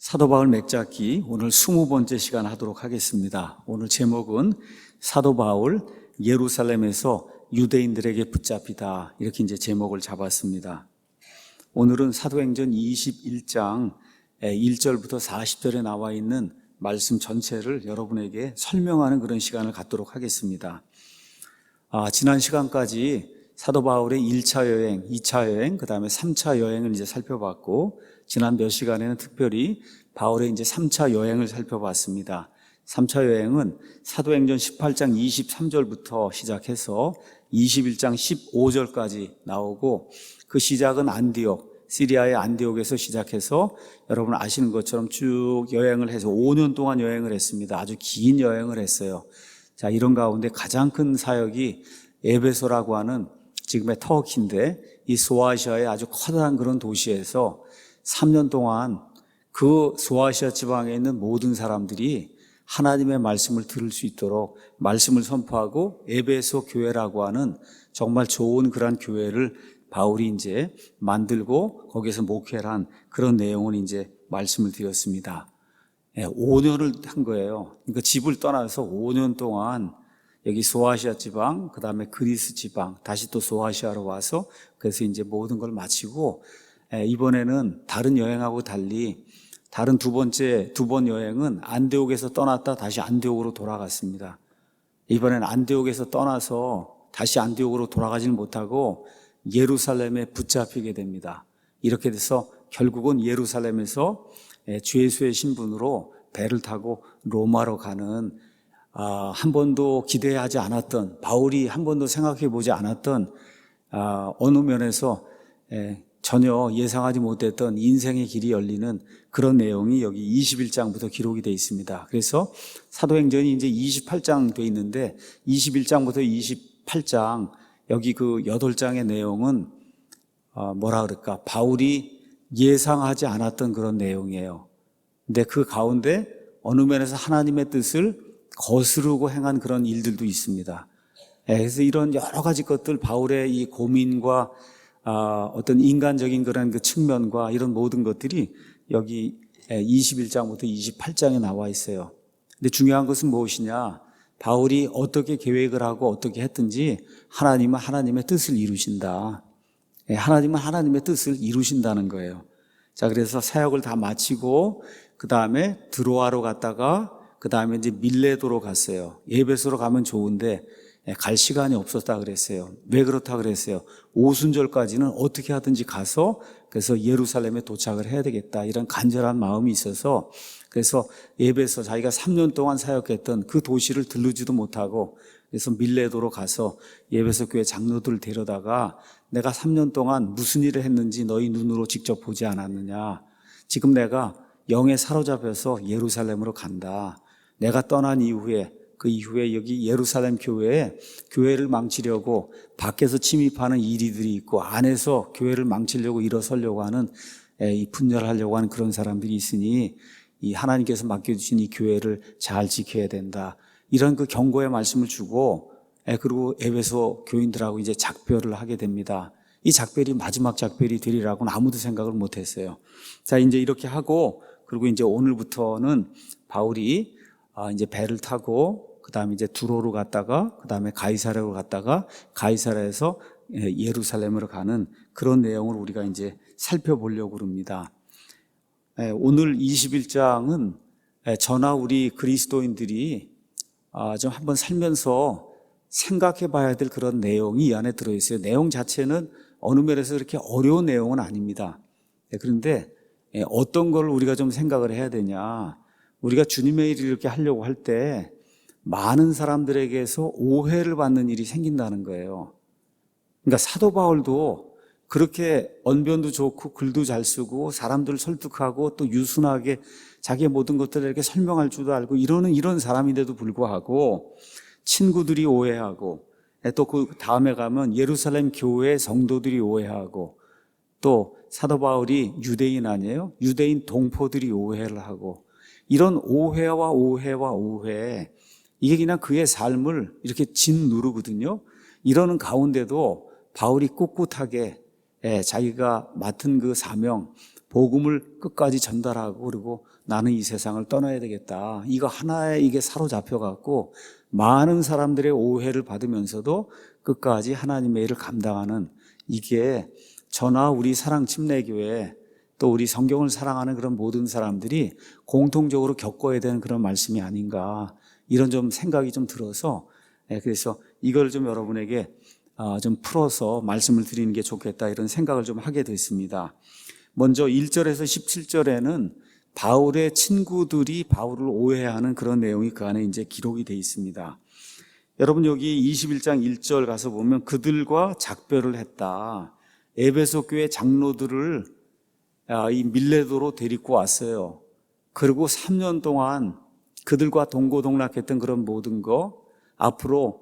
사도 바울 맥잡기 오늘 20번째 시간 하도록 하겠습니다. 오늘 제목은 사도 바울 예루살렘에서 유대인들에게 붙잡히다, 이렇게 이제 제목을 잡았습니다. 오늘은 사도행전 21장 1절부터 40절에 나와 있는 말씀 전체를 여러분에게 설명하는 그런 시간을 갖도록 하겠습니다. 지난 시간까지 사도 바울의 1차 여행, 2차 여행, 그 다음에 3차 여행을 이제 살펴봤고, 지난 몇 시간에는 특별히 바울의 이제 3차 여행을 살펴봤습니다. 3차 여행은 사도행전 18장 23절부터 시작해서 21장 15절까지 나오고, 그 시작은 안디옥, 시리아의 안디옥에서 시작해서 여러분 아시는 것처럼 쭉 여행을 해서 5년 동안 여행을 했습니다. 아주 긴 여행을 했어요. 자, 이런 가운데 가장 큰 사역이 에베소라고 하는 지금의 터키인데, 이 소아시아의 아주 커다란 그런 도시에서 3년 동안 그 소아시아 지방에 있는 모든 사람들이 하나님의 말씀을 들을 수 있도록 말씀을 선포하고, 에베소 교회라고 하는 정말 좋은 그런 교회를 바울이 이제 만들고 거기에서 목회를 한 그런 내용을 이제 말씀을 드렸습니다. 5년을 한 거예요. 그러니까 집을 떠나서 5년 동안 여기 소아시아 지방, 그 다음에 그리스 지방, 다시 또 소아시아로 와서 그래서 이제 모든 걸 마치고, 이번에는 다른 여행하고 달리 다른 두 번 여행은 안디옥에서 떠났다 다시 안디옥으로 돌아갔습니다. 이번에는 안디옥에서 떠나서 다시 안디옥으로 돌아가지는 못하고 예루살렘에 붙잡히게 됩니다. 이렇게 돼서 결국은 예루살렘에서 주 예수의 신분으로 배를 타고 로마로 가는, 한 번도 기대하지 않았던, 바울이 한 번도 생각해 보지 않았던 어느 면에서 전혀 예상하지 못했던 인생의 길이 열리는 그런 내용이 여기 21장부터 기록이 되어 있습니다. 그래서 사도행전이 이제 28장 되어 있는데 21장부터 28장 여기 그 8장의 내용은 뭐라 그럴까, 바울이 예상하지 않았던 그런 내용이에요. 근데 그 가운데 어느 면에서 하나님의 뜻을 거스르고 행한 그런 일들도 있습니다. 그래서 이런 여러 가지 것들, 바울의 이 고민과 어떤 인간적인 그런 그 측면과 이런 모든 것들이 여기 21장부터 28장에 나와 있어요. 근데 중요한 것은 무엇이냐? 바울이 어떻게 계획을 하고 어떻게 했든지 하나님은 하나님의 뜻을 이루신다. 하나님은 하나님의 뜻을 이루신다는 거예요. 자, 그래서 사역을 다 마치고 그 다음에 드로아로 갔다가 그 다음에 이제 밀레도로 갔어요. 에베소로 가면 좋은데 갈 시간이 없었다 그랬어요. 왜 그렇다 그랬어요? 오순절까지는 어떻게 하든지 가서 그래서 예루살렘에 도착을 해야 되겠다, 이런 간절한 마음이 있어서, 그래서 에베소, 자기가 3년 동안 사역했던 그 도시를 들르지도 못하고 그래서 밀레도로 가서 에베소 교회 장로들을 데려다가 내가 3년 동안 무슨 일을 했는지 너희 눈으로 직접 보지 않았느냐? 지금 내가 영에 사로잡혀서 예루살렘으로 간다. 내가 떠난 이후에, 그 이후에 여기 예루살렘 교회에 교회를 망치려고 밖에서 침입하는 이리들이 있고 안에서 교회를 망치려고 일어서려고 하는, 이 분열하려고 하는 그런 사람들이 있으니 이 하나님께서 맡겨주신 이 교회를 잘 지켜야 된다, 이런 그 경고의 말씀을 주고, 그리고 에베소 교인들하고 이제 작별을 하게 됩니다. 이 작별이 마지막 작별이 되리라고는 아무도 생각을 못했어요. 자, 이제 이렇게 하고, 그리고 이제 오늘부터는 바울이 이제 배를 타고 그 다음에 이제 두로로 갔다가 그 다음에 가이사랴로 갔다가 가이사랴에서 예루살렘으로 가는 그런 내용을 우리가 이제 살펴보려고 합니다. 오늘 21장은 저나 우리 그리스도인들이 좀 한번 살면서 생각해 봐야 될 그런 내용이 이 안에 들어있어요. 내용 자체는 어느 면에서 그렇게 어려운 내용은 아닙니다. 그런데 어떤 걸 우리가 좀 생각을 해야 되냐, 우리가 주님의 일을 이렇게 하려고 할 때 많은 사람들에게서 오해를 받는 일이 생긴다는 거예요. 그러니까 사도 바울도 그렇게 언변도 좋고 글도 잘 쓰고 사람들을 설득하고 또 유순하게 자기의 모든 것들을 이렇게 설명할 줄도 알고 이런 사람인데도 불구하고 친구들이 오해하고, 또 그 다음에 가면 예루살렘 교회 성도들이 오해하고, 또 사도 바울이 유대인 아니에요? 유대인 동포들이 오해를 하고, 이런 오해와 오해와 오해, 이게 그냥 그의 삶을 이렇게 짓누르거든요. 이러는 가운데도 바울이 꿋꿋하게 자기가 맡은 그 사명, 복음을 끝까지 전달하고 그리고 나는 이 세상을 떠나야 되겠다. 이거 하나에 이게 사로잡혀 갖고 많은 사람들의 오해를 받으면서도 끝까지 하나님의 일을 감당하는 이게 저나 우리 사랑 침례교회 또 우리 성경을 사랑하는 그런 모든 사람들이 공통적으로 겪어야 되는 그런 말씀이 아닌가 이런 좀 생각이 좀 들어서 그래서 이걸 좀 여러분에게 좀 풀어서 말씀을 드리는 게 좋겠다 이런 생각을 좀 하게 됐습니다. 먼저 1절에서 17절에는 바울의 친구들이 바울을 오해하는 그런 내용이 그 안에 이제 기록이 되어 있습니다. 여러분 여기 21장 1절 가서 보면 그들과 작별을 했다. 에베소 교회 장로들을 이 밀레도로 데리고 왔어요. 그리고 3년 동안 그들과 동고동락했던 그런 모든 거 앞으로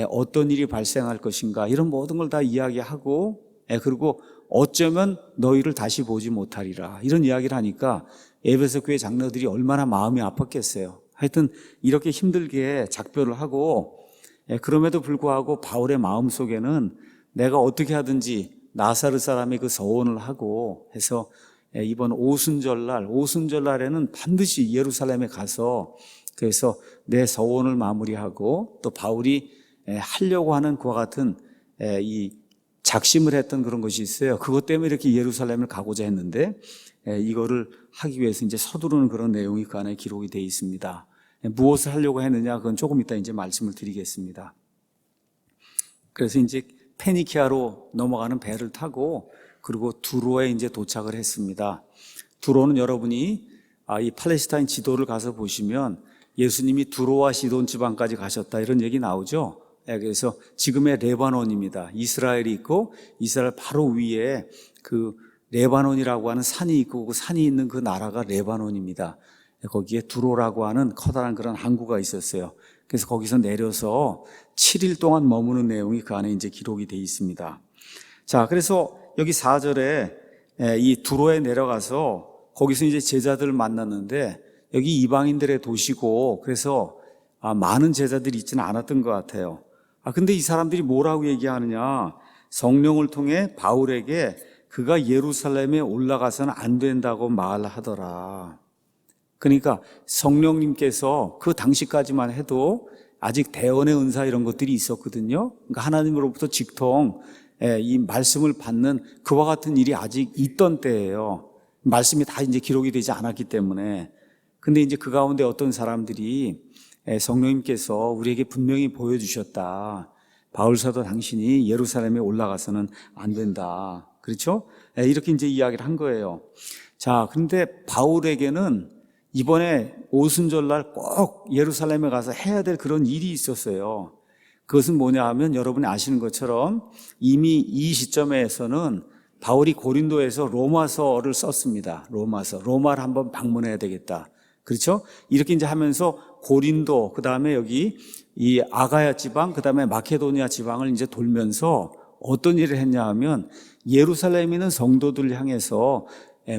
어떤 일이 발생할 것인가 이런 모든 걸 다 이야기하고 그리고 어쩌면 너희를 다시 보지 못하리라 이런 이야기를 하니까 에베소 교회 장로들이 얼마나 마음이 아팠겠어요. 하여튼 이렇게 힘들게 작별을 하고 그럼에도 불구하고 바울의 마음속에는 내가 어떻게 하든지 나사르 사람의 그 서원을 하고 해서 이번 오순절날에는 반드시 예루살렘에 가서 그래서 내 서원을 마무리하고 또 바울이 하려고 하는 그와 같은 이 작심을 했던 그런 것이 있어요. 그것 때문에 이렇게 예루살렘을 가고자 했는데 이거를 하기 위해서 이제 서두르는 그런 내용이 그 안에 기록이 되어 있습니다. 무엇을 하려고 했느냐 그건 조금 이따 이제 말씀을 드리겠습니다. 그래서 이제 페니키아로 넘어가는 배를 타고 그리고 두로에 이제 도착을 했습니다. 두로는 여러분이 이 팔레스타인 지도를 가서 보시면 예수님이 두로와 시돈 지방까지 가셨다 이런 얘기 나오죠. 그래서 지금의 레바논입니다. 이스라엘이 있고 이스라엘 바로 위에 그 레바논이라고 하는 산이 있고 그 산이 있는 그 나라가 레바논입니다. 거기에 두로라고 하는 커다란 그런 항구가 있었어요. 그래서 거기서 내려서 7일 동안 머무는 내용이 그 안에 이제 기록이 되어 있습니다. 자, 그래서 여기 4절에 이 두로에 내려가서 거기서 이제 제자들을 만났는데 여기 이방인들의 도시고 그래서 많은 제자들이 있지는 않았던 것 같아요. 근데 이 사람들이 뭐라고 얘기하느냐? 성령을 통해 바울에게 그가 예루살렘에 올라가서는 안 된다고 말하더라. 그러니까 성령님께서 그 당시까지만 해도 아직 대언의 은사 이런 것들이 있었거든요. 그러니까 하나님으로부터 직통 이 말씀을 받는 그와 같은 일이 아직 있던 때예요. 말씀이 다 이제 기록이 되지 않았기 때문에. 근데 이제 그 가운데 어떤 사람들이 성령님께서 우리에게 분명히 보여주셨다. 바울 사도 당신이 예루살렘에 올라가서는 안 된다. 그렇죠? 이렇게 이제 이야기를 한 거예요. 자, 그런데 바울에게는 이번에 오순절날 꼭 예루살렘에 가서 해야 될 그런 일이 있었어요. 그것은 뭐냐 하면 여러분이 아시는 것처럼 이미 이 시점에서는 바울이 고린도에서 로마서를 썼습니다. 로마를 한번 방문해야 되겠다. 그렇죠? 이렇게 이제 하면서 고린도, 그 다음에 여기 이 아가야 지방, 그 다음에 마케도니아 지방을 이제 돌면서 어떤 일을 했냐 하면 예루살렘에 있는 성도들을 향해서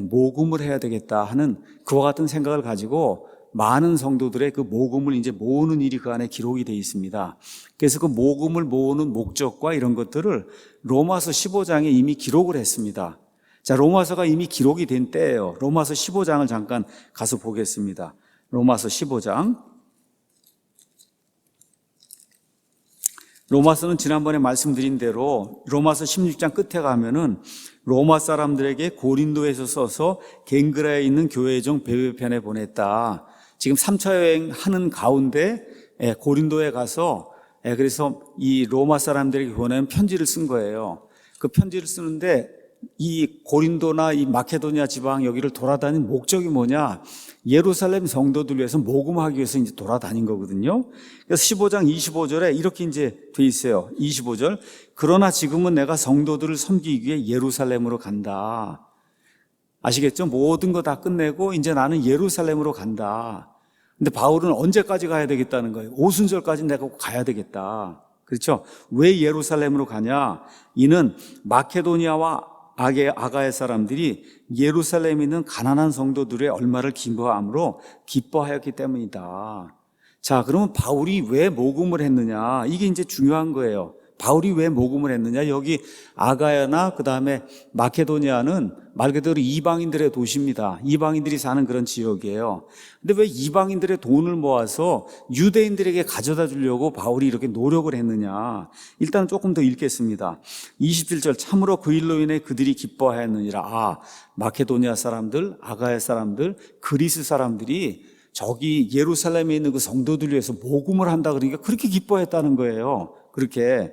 모금을 해야 되겠다 하는 그와 같은 생각을 가지고 많은 성도들의 그 모금을 이제 모으는 일이 그 안에 기록이 되어 있습니다. 그래서 그 모금을 모으는 목적과 이런 것들을 로마서 15장에 이미 기록을 했습니다. 자, 로마서가 이미 기록이 된 때예요. 로마서 15장을 잠깐 가서 보겠습니다. 로마서 15장. 로마서는 지난번에 말씀드린 대로 로마서 16장 끝에 가면은 로마 사람들에게 고린도에서 써서 갱그라에 있는 교회종 베베편에 보냈다. 지금 3차 여행하는 가운데 고린도에 가서 그래서 이 로마 사람들에게 보낸 편지를 쓴 거예요. 그 편지를 쓰는데 이 고린도나 이 마케도니아 지방 여기를 돌아다닌 목적이 뭐냐? 예루살렘 성도들 위해서 모금하기 위해서 이제 돌아다닌 거거든요. 그래서 15장 25절에 이렇게 이제 돼 있어요. 25절. 그러나 지금은 내가 성도들을 섬기기 위해 예루살렘으로 간다. 아시겠죠? 모든 거 다 끝내고 이제 나는 예루살렘으로 간다. 근데 바울은 언제까지 가야 되겠다는 거예요? 오순절까지 내가 가야 되겠다. 그렇죠? 왜 예루살렘으로 가냐? 이는 마케도니아와 아가야 사람들이 예루살렘에 있는 가난한 성도들의 얼마를 기뻐하였기 때문이다. 자, 그러면 바울이 왜 모금을 했느냐? 이게 이제 중요한 거예요. 바울이 왜 모금을 했느냐? 여기 아가야나 그 다음에 마케도니아는 말 그대로 이방인들의 도시입니다. 이방인들이 사는 그런 지역이에요. 근데 왜 이방인들의 돈을 모아서 유대인들에게 가져다 주려고 바울이 이렇게 노력을 했느냐? 일단 조금 더 읽겠습니다. 27절, 참으로 그 일로 인해 그들이 기뻐하였느니라. 마케도니아 사람들, 아가야 사람들, 그리스 사람들이 저기 예루살렘에 있는 그 성도들 위해서 모금을 한다 그러니까 그렇게 기뻐했다는 거예요. 그렇게.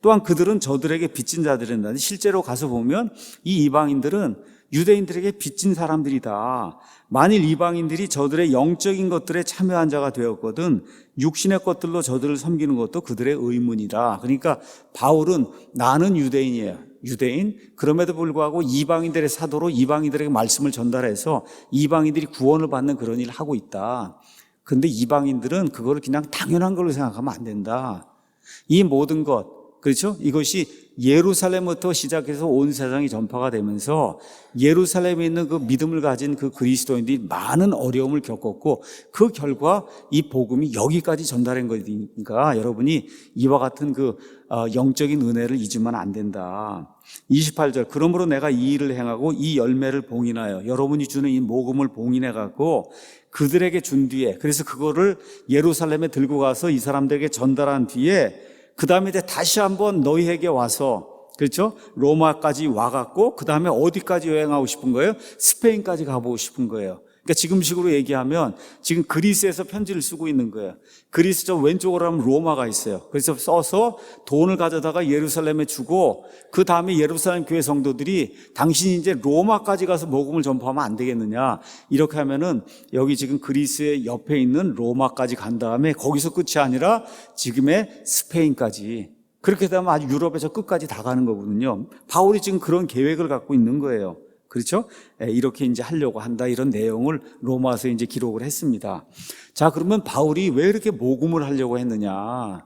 또한 그들은 저들에게 빚진 자들이란다. 실제로 가서 보면 이 이방인들은 유대인들에게 빚진 사람들이다. 만일 이방인들이 저들의 영적인 것들에 참여한 자가 되었거든 육신의 것들로 저들을 섬기는 것도 그들의 의문이다. 그러니까 바울은 나는 유대인이에요. 유대인. 그럼에도 불구하고 이방인들의 사도로 이방인들에게 말씀을 전달해서 이방인들이 구원을 받는 그런 일을 하고 있다. 그런데 이방인들은 그거를 그냥 당연한 걸로 생각하면 안 된다. 이 모든 것, 그렇죠? 이것이 예루살렘부터 시작해서 온 세상이 전파가 되면서 예루살렘에 있는 그 믿음을 가진 그 그리스도인들이 많은 어려움을 겪었고 그 결과 이 복음이 여기까지 전달한 거니까 여러분이 이와 같은 그 영적인 은혜를 잊으면 안 된다. 28절, 그러므로 내가 이 일을 행하고 이 열매를 봉인하여 여러분이 주는 이 복음을 봉인해 갖고 그들에게 준 뒤에, 그래서 그거를 예루살렘에 들고 가서 이 사람들에게 전달한 뒤에 그 다음에 이제 다시 한번 너희에게 와서, 그렇죠? 로마까지 와갖고 그 다음에 어디까지 여행하고 싶은 거예요? 스페인까지 가보고 싶은 거예요. 그러니까 지금식으로 얘기하면 지금 그리스에서 편지를 쓰고 있는 거예요. 그리스 저 왼쪽으로 하면 로마가 있어요. 그래서 써서 돈을 가져다가 예루살렘에 주고 그 다음에 예루살렘 교회 성도들이 당신이 이제 로마까지 가서 복음을 전파하면 안 되겠느냐. 이렇게 하면은 여기 지금 그리스의 옆에 있는 로마까지 간 다음에 거기서 끝이 아니라 지금의 스페인까지. 그렇게 되면 아주 유럽에서 끝까지 다 가는 거거든요. 바울이 지금 그런 계획을 갖고 있는 거예요. 그렇죠? 이렇게 이제 하려고 한다. 이런 내용을 로마서에 이제 기록을 했습니다. 자, 그러면 바울이 왜 이렇게 모금을 하려고 했느냐?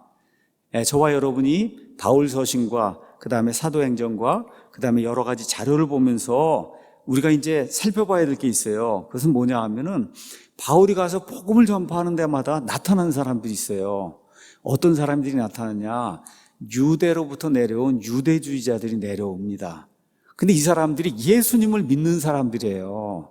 저와 여러분이 바울 서신과 그 다음에 사도행전과 그 다음에 여러 가지 자료를 보면서 우리가 이제 살펴봐야 될 게 있어요. 그것은 뭐냐 하면은 바울이 가서 복음을 전파하는 데마다 나타나는 사람들이 있어요. 어떤 사람들이 나타나냐? 유대로부터 내려온 유대주의자들이 내려옵니다. 근데 이 사람들이 예수님을 믿는 사람들이에요.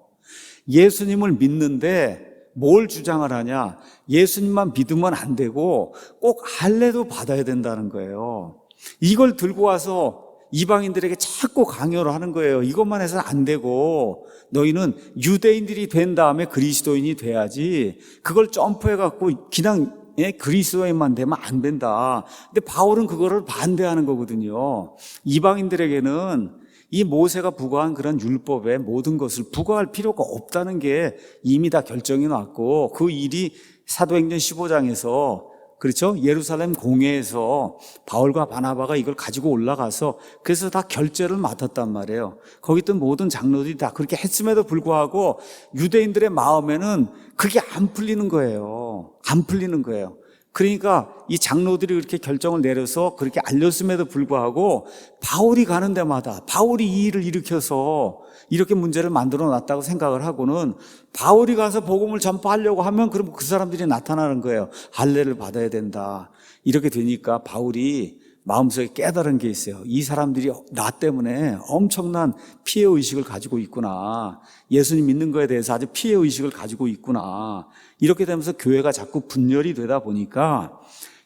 예수님을 믿는데 뭘 주장을 하냐? 예수님만 믿으면 안 되고 꼭 할례도 받아야 된다는 거예요. 이걸 들고 와서 이방인들에게 자꾸 강요를 하는 거예요. 이것만 해서는 안 되고 너희는 유대인들이 된 다음에 그리스도인이 돼야지 그걸 점프해갖고 그냥 그리스도인만 되면 안 된다. 근데 바울은 그거를 반대하는 거거든요. 이방인들에게는 이 모세가 부과한 그런 율법의 모든 것을 부과할 필요가 없다는 게 이미 다 결정이 났고 그 일이 사도행전 15장에서 그렇죠? 예루살렘 공회에서 바울과 바나바가 이걸 가지고 올라가서 그래서 다 결제를 맡았단 말이에요. 거기 있던 모든 장로들이 다 그렇게 했음에도 불구하고 유대인들의 마음에는 그게 안 풀리는 거예요. 안 풀리는 거예요. 그러니까 이 장로들이 그렇게 결정을 내려서 그렇게 알렸음에도 불구하고 바울이 가는 데마다 바울이 이 일을 일으켜서 이렇게 문제를 만들어 놨다고 생각을 하고는 바울이 가서 복음을 전파하려고 하면 그럼 그 사람들이 나타나는 거예요. 할례를 받아야 된다. 이렇게 되니까 바울이 마음속에 깨달은 게 있어요. 이 사람들이 나 때문에 엄청난 피해의식을 가지고 있구나. 예수님 믿는 거에 대해서 아주 피해의식을 가지고 있구나. 이렇게 되면서 교회가 자꾸 분열이 되다 보니까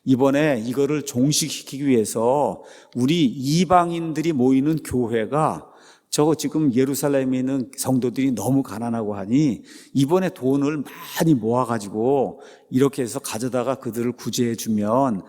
이번에 이거를 종식시키기 위해서 우리 이방인들이 모이는 교회가 저거 지금 예루살렘에 있는 성도들이 너무 가난하고 하니 이번에 돈을 많이 모아가지고 이렇게 해서 가져다가 그들을 구제해 주면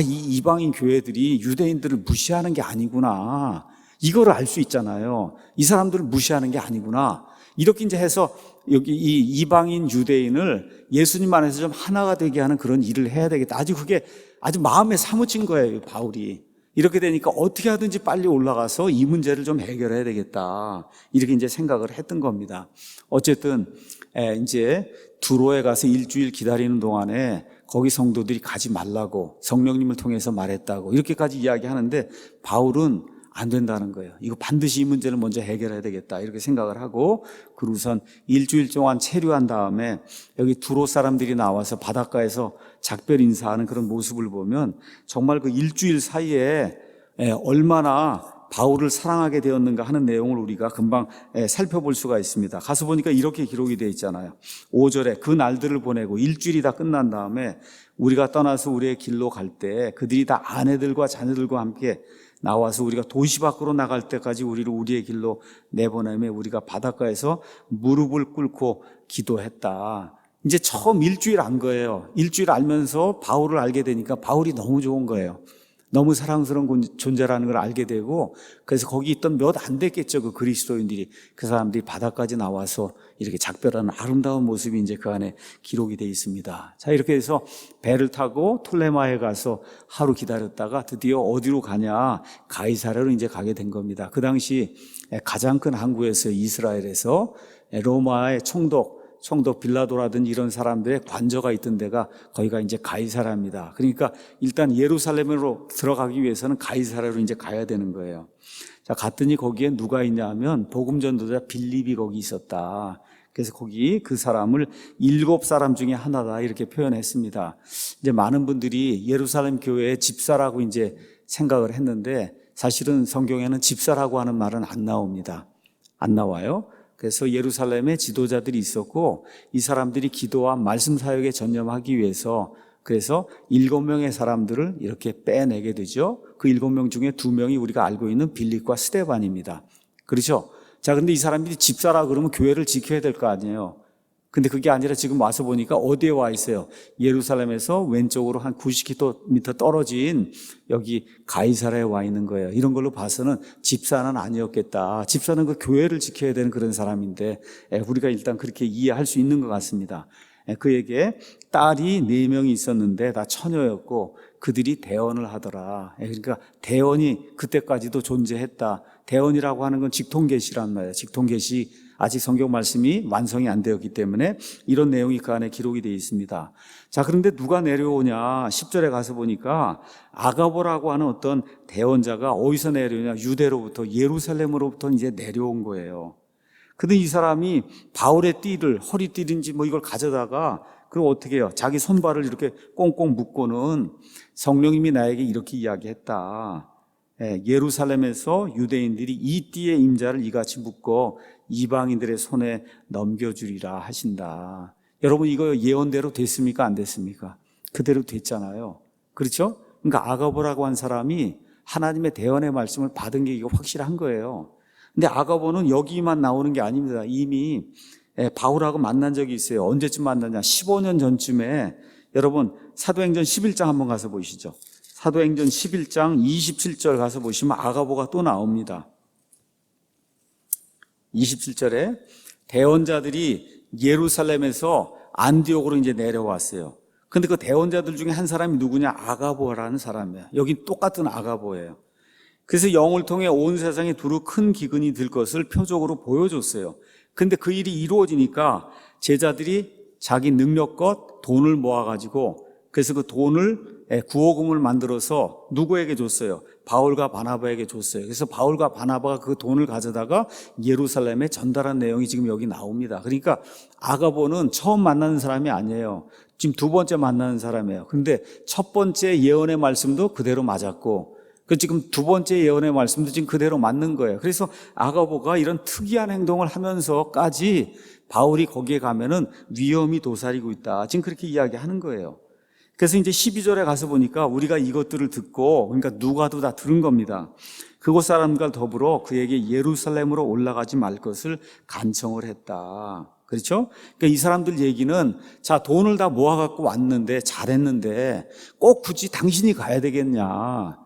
이 이방인 교회들이 유대인들을 무시하는 게 아니구나. 이거를 알 수 있잖아요. 이 사람들을 무시하는 게 아니구나. 이렇게 이제 해서 여기 이 이방인 유대인을 예수님 안에서 좀 하나가 되게 하는 그런 일을 해야 되겠다. 아주 그게 아주 마음에 사무친 거예요, 바울이. 이렇게 되니까 어떻게 하든지 빨리 올라가서 이 문제를 좀 해결해야 되겠다. 이렇게 이제 생각을 했던 겁니다. 어쨌든 이제 두로에 가서 일주일 기다리는 동안에 거기 성도들이 가지 말라고 성령님을 통해서 말했다고 이렇게까지 이야기하는데 바울은 안 된다는 거예요. 이거 반드시 이 문제를 먼저 해결해야 되겠다 이렇게 생각을 하고 그러고선 일주일 동안 체류한 다음에 여기 두로 사람들이 나와서 바닷가에서 작별 인사하는 그런 모습을 보면 정말 그 일주일 사이에 얼마나 바울을 사랑하게 되었는가 하는 내용을 우리가 금방 살펴볼 수가 있습니다. 가서 보니까 이렇게 기록이 되어 있잖아요. 5절에 그 날들을 보내고 일주일이 다 끝난 다음에 우리가 떠나서 우리의 길로 갈 때 그들이 다 아내들과 자녀들과 함께 나와서 우리가 도시 밖으로 나갈 때까지 우리를 우리의 길로 내보내며 우리가 바닷가에서 무릎을 꿇고 기도했다. 이제 처음 일주일 안 거예요. 일주일 알면서 바울을 알게 되니까 바울이 너무 좋은 거예요. 너무 사랑스러운 존재라는 걸 알게 되고 그래서 거기 있던 몇 안 됐겠죠. 그 그리스도인들이 그 사람들이 바닷까지 나와서 이렇게 작별하는 아름다운 모습이 이제 그 안에 기록이 되어 있습니다. 자, 이렇게 해서 배를 타고 톨레마에 가서 하루 기다렸다가 드디어 어디로 가냐 가이사랴로 이제 가게 된 겁니다. 그 당시 가장 큰 항구였어요. 이스라엘에서 로마의 총독 빌라도라든지 이런 사람들의 관저가 있던 데가 거기가 이제 가이사랴입니다. 그러니까 일단 예루살렘으로 들어가기 위해서는 가이사랴로 이제 가야 되는 거예요. 자, 갔더니 거기에 누가 있냐 하면 복음 전도자 빌립이 거기 있었다. 그래서 거기 그 사람을 7사람 중에 하나다 이렇게 표현했습니다. 이제 많은 분들이 예루살렘 교회의 집사라고 이제 생각을 했는데 사실은 성경에는 집사라고 하는 말은 안 나옵니다. 안 나와요. 그래서 예루살렘에 지도자들이 있었고 이 사람들이 기도와 말씀 사역에 전념하기 위해서 그래서 7명의 사람들을 이렇게 빼내게 되죠. 그 7명 중에 2명이 우리가 알고 있는 빌립과 스데반입니다. 그렇죠? 자, 근데 이 사람들이 집사라 그러면 교회를 지켜야 될 거 아니에요. 근데 그게 아니라 지금 와서 보니까 어디에 와 있어요? 예루살렘에서 왼쪽으로 한 90km 떨어진 여기 가이사랴에 와 있는 거예요. 이런 걸로 봐서는 집사는 아니었겠다. 집사는 그 교회를 지켜야 되는 그런 사람인데 우리가 일단 그렇게 이해할 수 있는 것 같습니다. 그에게 딸이 4명이 있었는데 다 처녀였고 그들이 대언을 하더라. 그러니까 대언이 그때까지도 존재했다. 대언이라고 하는 건 직통계시란 말이에요. 직통계시 아직 성경 말씀이 완성이 안 되었기 때문에 이런 내용이 그 안에 기록이 되어 있습니다. 자, 그런데 누가 내려오냐? 10절에 가서 보니까 아가보라고 하는 어떤 대언자가 어디서 내려오냐? 유대로부터 예루살렘으로부터 이제 내려온 거예요. 근데 이 사람이 바울의 띠를 허리띠든지 뭐 이걸 가져다가 그럼 어떻게 해요? 자기 손발을 이렇게 꽁꽁 묶고는 성령님이 나에게 이렇게 이야기했다. 예루살렘에서 유대인들이 이 띠의 임자를 이같이 묶어 이방인들의 손에 넘겨주리라 하신다. 여러분 이거 예언대로 됐습니까? 안 됐습니까? 그대로 됐잖아요. 그렇죠? 그러니까 아가보라고 한 사람이 하나님의 대언의 말씀을 받은 게 이거 확실한 거예요. 근데 아가보는 여기만 나오는 게 아닙니다. 이미 바울하고 만난 적이 있어요. 언제쯤 만났냐? 15년 전쯤에 여러분 사도행전 11장 한번 가서 보시죠. 사도행전 11장 27절 가서 보시면 아가보가 또 나옵니다. 27절에 대언자들이 예루살렘에서 안디옥으로 이제 내려왔어요. 근데 그 대언자들 중에 한 사람이 누구냐? 아가보라는 사람이에요. 여기 똑같은 아가보예요. 그래서 영을 통해 온 세상에 두루 큰 기근이 들 것을 표적으로 보여줬어요. 근데 그 일이 이루어지니까 제자들이 자기 능력껏 돈을 모아가지고 그래서 그 돈을 구호금을 만들어서 누구에게 줬어요? 바울과 바나바에게 줬어요. 그래서 바울과 바나바가 그 돈을 가져다가 예루살렘에 전달한 내용이 지금 여기 나옵니다. 그러니까 아가보는 처음 만나는 사람이 아니에요. 지금 2번째 만나는 사람이에요. 근데 첫 번째 예언의 말씀도 그대로 맞았고 그 지금 2번째 예언의 말씀도 지금 그대로 맞는 거예요. 그래서 아가보가 이런 특이한 행동을 하면서까지 바울이 거기에 가면은 위험이 도사리고 있다. 지금 그렇게 이야기하는 거예요. 그래서 이제 12절에 가서 보니까 우리가 이것들을 듣고 그러니까 누가도 다 들은 겁니다. 그곳 사람과 더불어 그에게 예루살렘으로 올라가지 말 것을 간청을 했다. 그렇죠? 그러니까 이 사람들 얘기는 자 돈을 다 모아갖고 왔는데 잘했는데 꼭 굳이 당신이 가야 되겠냐.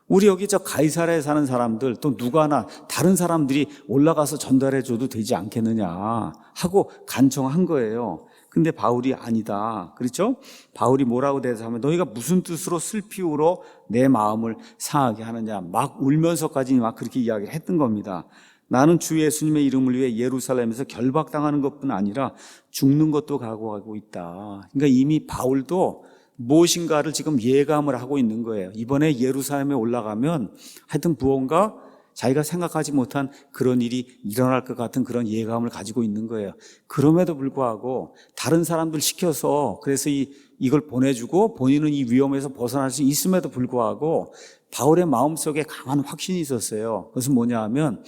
우리 여기 저 가이사랴에 사는 사람들 또 누가나 다른 사람들이 올라가서 전달해줘도 되지 않겠느냐 하고 간청한 거예요. 근데 바울이 아니다. 그렇죠? 바울이 뭐라고 대답하면 너희가 무슨 뜻으로 슬피 울어 내 마음을 상하게 하느냐. 막 울면서까지 막 그렇게 이야기를 했던 겁니다. 나는 주 예수님의 이름을 위해 예루살렘에서 결박당하는 것뿐 아니라 죽는 것도 각오하고 있다. 그러니까 이미 바울도 무엇인가를 지금 예감을 하고 있는 거예요. 이번에 예루살렘에 올라가면 하여튼 무언가 자기가 생각하지 못한 그런 일이 일어날 것 같은 그런 예감을 가지고 있는 거예요. 그럼에도 불구하고 다른 사람들 시켜서 그래서 이걸 보내주고 본인은 이 위험에서 벗어날 수 있음에도 불구하고 바울의 마음속에 강한 확신이 있었어요. 그것은 뭐냐 하면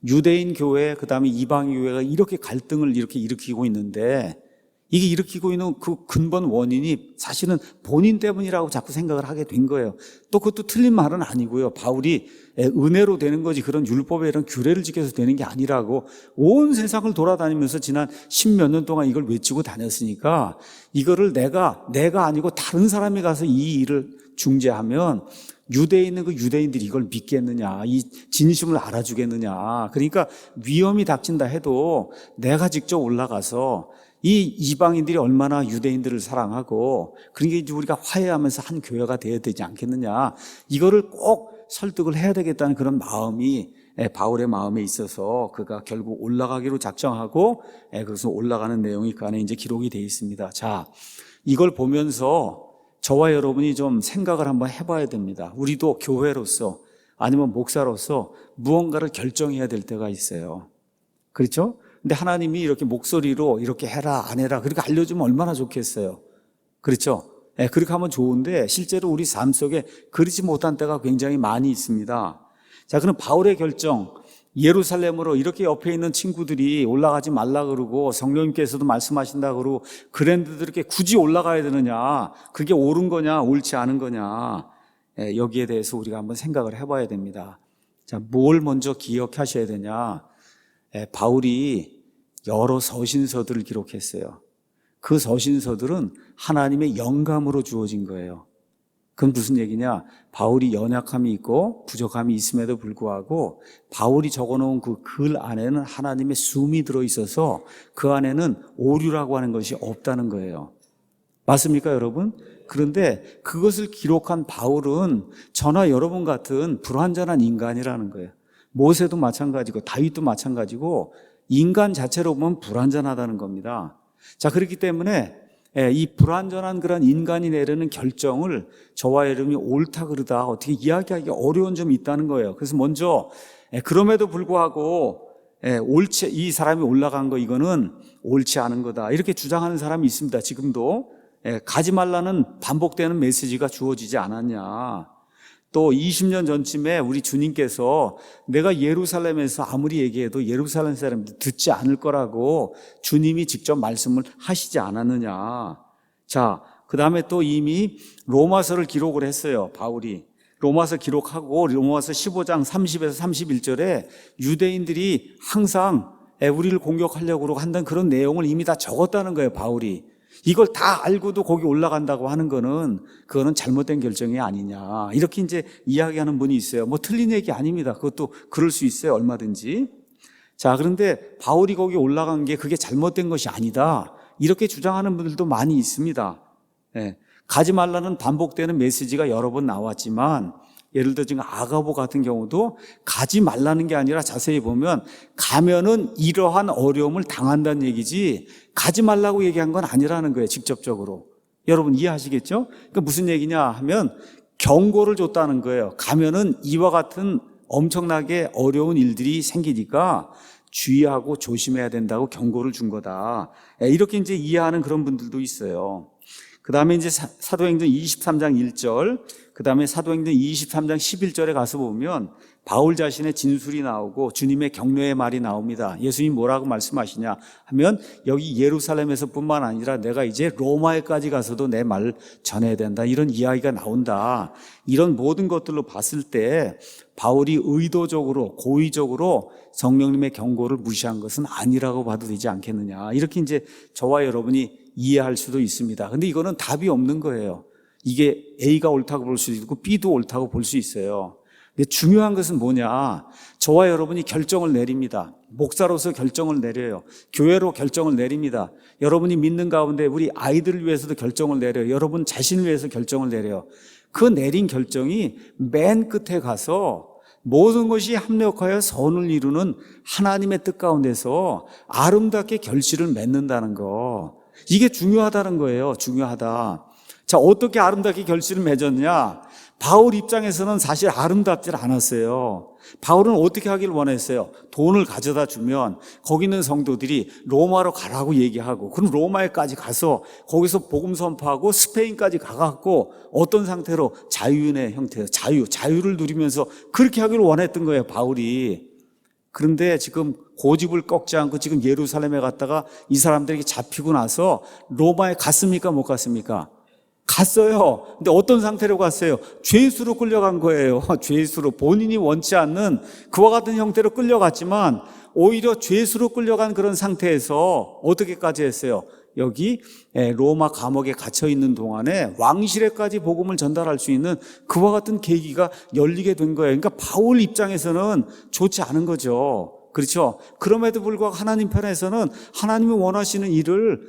유대인 교회 그다음에 이방 교회가 이렇게 갈등을 이렇게 일으키고 있는데 이게 일으키고 있는 그 근본 원인이 사실은 본인 때문이라고 자꾸 생각을 하게 된 거예요. 또 그것도 틀린 말은 아니고요. 바울이 은혜로 되는 거지 그런 율법에 이런 규례를 지켜서 되는 게 아니라고 온 세상을 돌아다니면서 지난 10몇 년 동안 이걸 외치고 다녔으니까 이거를 내가 아니고 다른 사람이 가서 이 일을 중재하면 유대에 있는 그 유대인들이 이걸 믿겠느냐, 이 진심을 알아주겠느냐. 그러니까 위험이 닥친다 해도 내가 직접 올라가서 이 이방인들이 얼마나 유대인들을 사랑하고 그러니까 이제 우리가 화해하면서 한 교회가 되어야 되지 않겠느냐. 이거를 꼭 설득을 해야 되겠다는 그런 마음이 바울의 마음에 있어서 그가 결국 올라가기로 작정하고 그래서 올라가는 내용이 그 안에 이제 기록이 되어 있습니다. 자, 이걸 보면서 저와 여러분이 좀 생각을 한번 해봐야 됩니다. 우리도 교회로서 아니면 목사로서 무언가를 결정해야 될 때가 있어요. 그렇죠? 근데 하나님이 이렇게 목소리로 이렇게 해라 안 해라 그렇게 알려주면 얼마나 좋겠어요. 그렇죠? 그렇게 하면 좋은데 실제로 우리 삶 속에 그렇지 못한 때가 굉장히 많이 있습니다. 자, 그럼 바울의 결정, 예루살렘으로 이렇게 옆에 있는 친구들이 올라가지 말라 그러고 성령님께서도 말씀하신다 그러고 그랬는데도 이렇게 굳이 올라가야 되느냐, 그게 옳은 거냐 옳지 않은 거냐, 여기에 대해서 우리가 한번 생각을 해봐야 됩니다. 자, 뭘 먼저 기억하셔야 되냐. 바울이 여러 서신서들을 기록했어요. 그 서신서들은 하나님의 영감으로 주어진 거예요. 그건 무슨 얘기냐? 바울이 연약함이 있고 부족함이 있음에도 불구하고 바울이 적어놓은 그 글 안에는 하나님의 숨이 들어있어서 그 안에는 오류라고 하는 것이 없다는 거예요. 맞습니까, 여러분? 그런데 그것을 기록한 바울은 저나 여러분 같은 불완전한 인간이라는 거예요. 모세도 마찬가지고 다윗도 마찬가지고 인간 자체로 보면 불완전하다는 겁니다. 자, 그렇기 때문에 이 불완전한 그런 인간이 내리는 결정을 저와 여러분이 옳다 그르다 어떻게 이야기하기 어려운 점이 있다는 거예요. 그래서 먼저 그럼에도 불구하고 이 사람이 올라간 거 이거는 옳지 않은 거다 이렇게 주장하는 사람이 있습니다. 지금도 가지 말라는 반복되는 메시지가 주어지지 않았냐. 또 20년 전쯤에 우리 주님께서 내가 예루살렘에서 아무리 얘기해도 예루살렘 사람들 듣지 않을 거라고 주님이 직접 말씀을 하시지 않았느냐. 자, 그 다음에 또 이미 로마서를 기록을 했어요. 바울이 로마서 기록하고 로마서 15장 30에서 31절에 유대인들이 항상 우리를 공격하려고 한다는 그런 내용을 이미 다 적었다는 거예요. 바울이 이걸 다 알고도 거기 올라간다고 하는 거는 그거는 잘못된 결정이 아니냐 이렇게 이제 이야기하는 분이 있어요. 뭐 틀린 얘기 아닙니다. 그것도 그럴 수 있어요. 얼마든지. 자, 그런데 바울이 거기 올라간 게 그게 잘못된 것이 아니다 이렇게 주장하는 분들도 많이 있습니다. 가지 말라는 반복되는 메시지가 여러 번 나왔지만 예를 들어 지금 아가보 같은 경우도 가지 말라는 게 아니라 자세히 보면 가면은 이러한 어려움을 당한다는 얘기지 가지 말라고 얘기한 건 아니라는 거예요. 직접적으로. 여러분 이해하시겠죠? 그러니까 무슨 얘기냐 하면 경고를 줬다는 거예요. 가면은 이와 같은 엄청나게 어려운 일들이 생기니까 주의하고 조심해야 된다고 경고를 준 거다. 이렇게 이제 이해하는 그런 분들도 있어요. 그 다음에 이제 사도행전 23장 1절, 그 다음에 사도행전 23장 11절에 가서 보면 바울 자신의 진술이 나오고 주님의 격려의 말이 나옵니다. 예수님 뭐라고 말씀하시냐 하면 여기 예루살렘에서 뿐만 아니라 내가 이제 로마에까지 가서도 내 말을 전해야 된다. 이런 이야기가 나온다. 이런 모든 것들로 봤을 때 바울이 의도적으로 고의적으로 성령님의 경고를 무시한 것은 아니라고 봐도 되지 않겠느냐. 이렇게 이제 저와 여러분이 이해할 수도 있습니다. 근데 이거는 답이 없는 거예요. 이게 A가 옳다고 볼 수도 있고 B도 옳다고 볼 수 있어요. 근데 중요한 것은 뭐냐? 저와 여러분이 결정을 내립니다. 목사로서 결정을 내려요. 교회로 결정을 내립니다. 여러분이 믿는 가운데 우리 아이들을 위해서도 결정을 내려요. 여러분 자신을 위해서 결정을 내려요. 그 내린 결정이 맨 끝에 가서 모든 것이 합력하여 선을 이루는 하나님의 뜻 가운데서 아름답게 결실을 맺는다는 거. 이게 중요하다는 거예요. 중요하다. 자, 어떻게 아름답게 결실을 맺었냐? 바울 입장에서는 사실 아름답지 않았어요. 바울은 어떻게 하길 원했어요? 돈을 가져다 주면 거기 있는 성도들이 로마로 가라고 얘기하고, 그럼 로마에까지 가서 거기서 복음 선포하고 스페인까지 가갖고 어떤 상태로 자유인의 형태로 자유를 누리면서 그렇게 하기를 원했던 거예요, 바울이. 그런데 지금 고집을 꺾지 않고 지금 예루살렘에 갔다가 이 사람들에게 잡히고 나서 로마에 갔습니까? 못 갔습니까? 갔어요. 근데 어떤 상태로 갔어요? 죄수로 끌려간 거예요. 죄수로, 본인이 원치 않는 그와 같은 형태로 끌려갔지만 오히려 죄수로 끌려간 그런 상태에서 어떻게까지 했어요? 여기 로마 감옥에 갇혀 있는 동안에 왕실에까지 복음을 전달할 수 있는 그와 같은 계기가 열리게 된 거예요. 그러니까 바울 입장에서는 좋지 않은 거죠. 그렇죠? 그럼에도 불구하고 하나님 편에서는 하나님이 원하시는 일을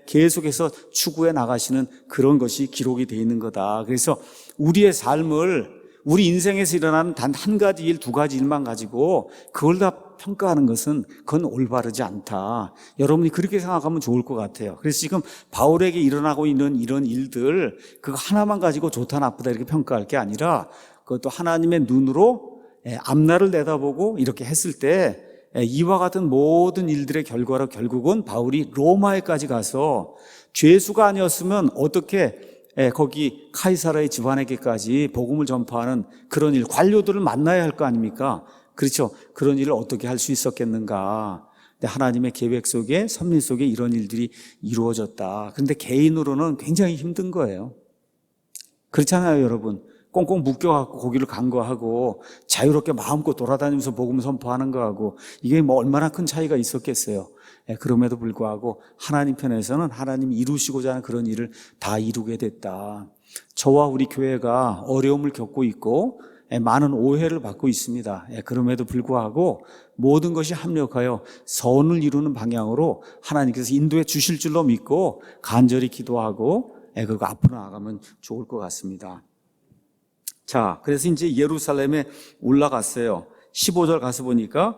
계속해서 추구해 나가시는 그런 것이 기록이 되어 있는 거다. 그래서 우리의 삶을, 우리 인생에서 일어나는 단 한 가지 일, 두 가지 일만 가지고 그걸 다 평가하는 것은 그건 올바르지 않다. 여러분이 그렇게 생각하면 좋을 것 같아요. 그래서 지금 바울에게 일어나고 있는 이런 일들, 그거 하나만 가지고 좋다 나쁘다 이렇게 평가할 게 아니라 그것도 하나님의 눈으로 앞날을 내다보고 이렇게 했을 때 이와 같은 모든 일들의 결과로 결국은 바울이 로마에까지 가서 죄수가 아니었으면 어떻게 거기 카이사라의 집안에게까지 복음을 전파하는 그런 일, 관료들을 만나야 할 거 아닙니까? 그렇죠. 그런 일을 어떻게 할 수 있었겠는가. 근데 하나님의 계획 속에, 섭리 속에 이런 일들이 이루어졌다. 그런데 개인으로는 굉장히 힘든 거예요. 그렇잖아요, 여러분. 꽁꽁 묶여갖고 거기를 간거하고 자유롭게 마음껏 돌아다니면서 복음 선포하는 거하고 이게 뭐 얼마나 큰 차이가 있었겠어요. 그럼에도 불구하고 하나님 편에서는 하나님이 이루시고자 하는 그런 일을 다 이루게 됐다. 저와 우리 교회가 어려움을 겪고 있고 많은 오해를 받고 있습니다. 그럼에도 불구하고 모든 것이 합력하여 선을 이루는 방향으로 하나님께서 인도해 주실 줄로 믿고 간절히 기도하고 그리고 앞으로 나가면 좋을 것 같습니다. 자, 그래서 이제 예루살렘에 올라갔어요. 15절 가서 보니까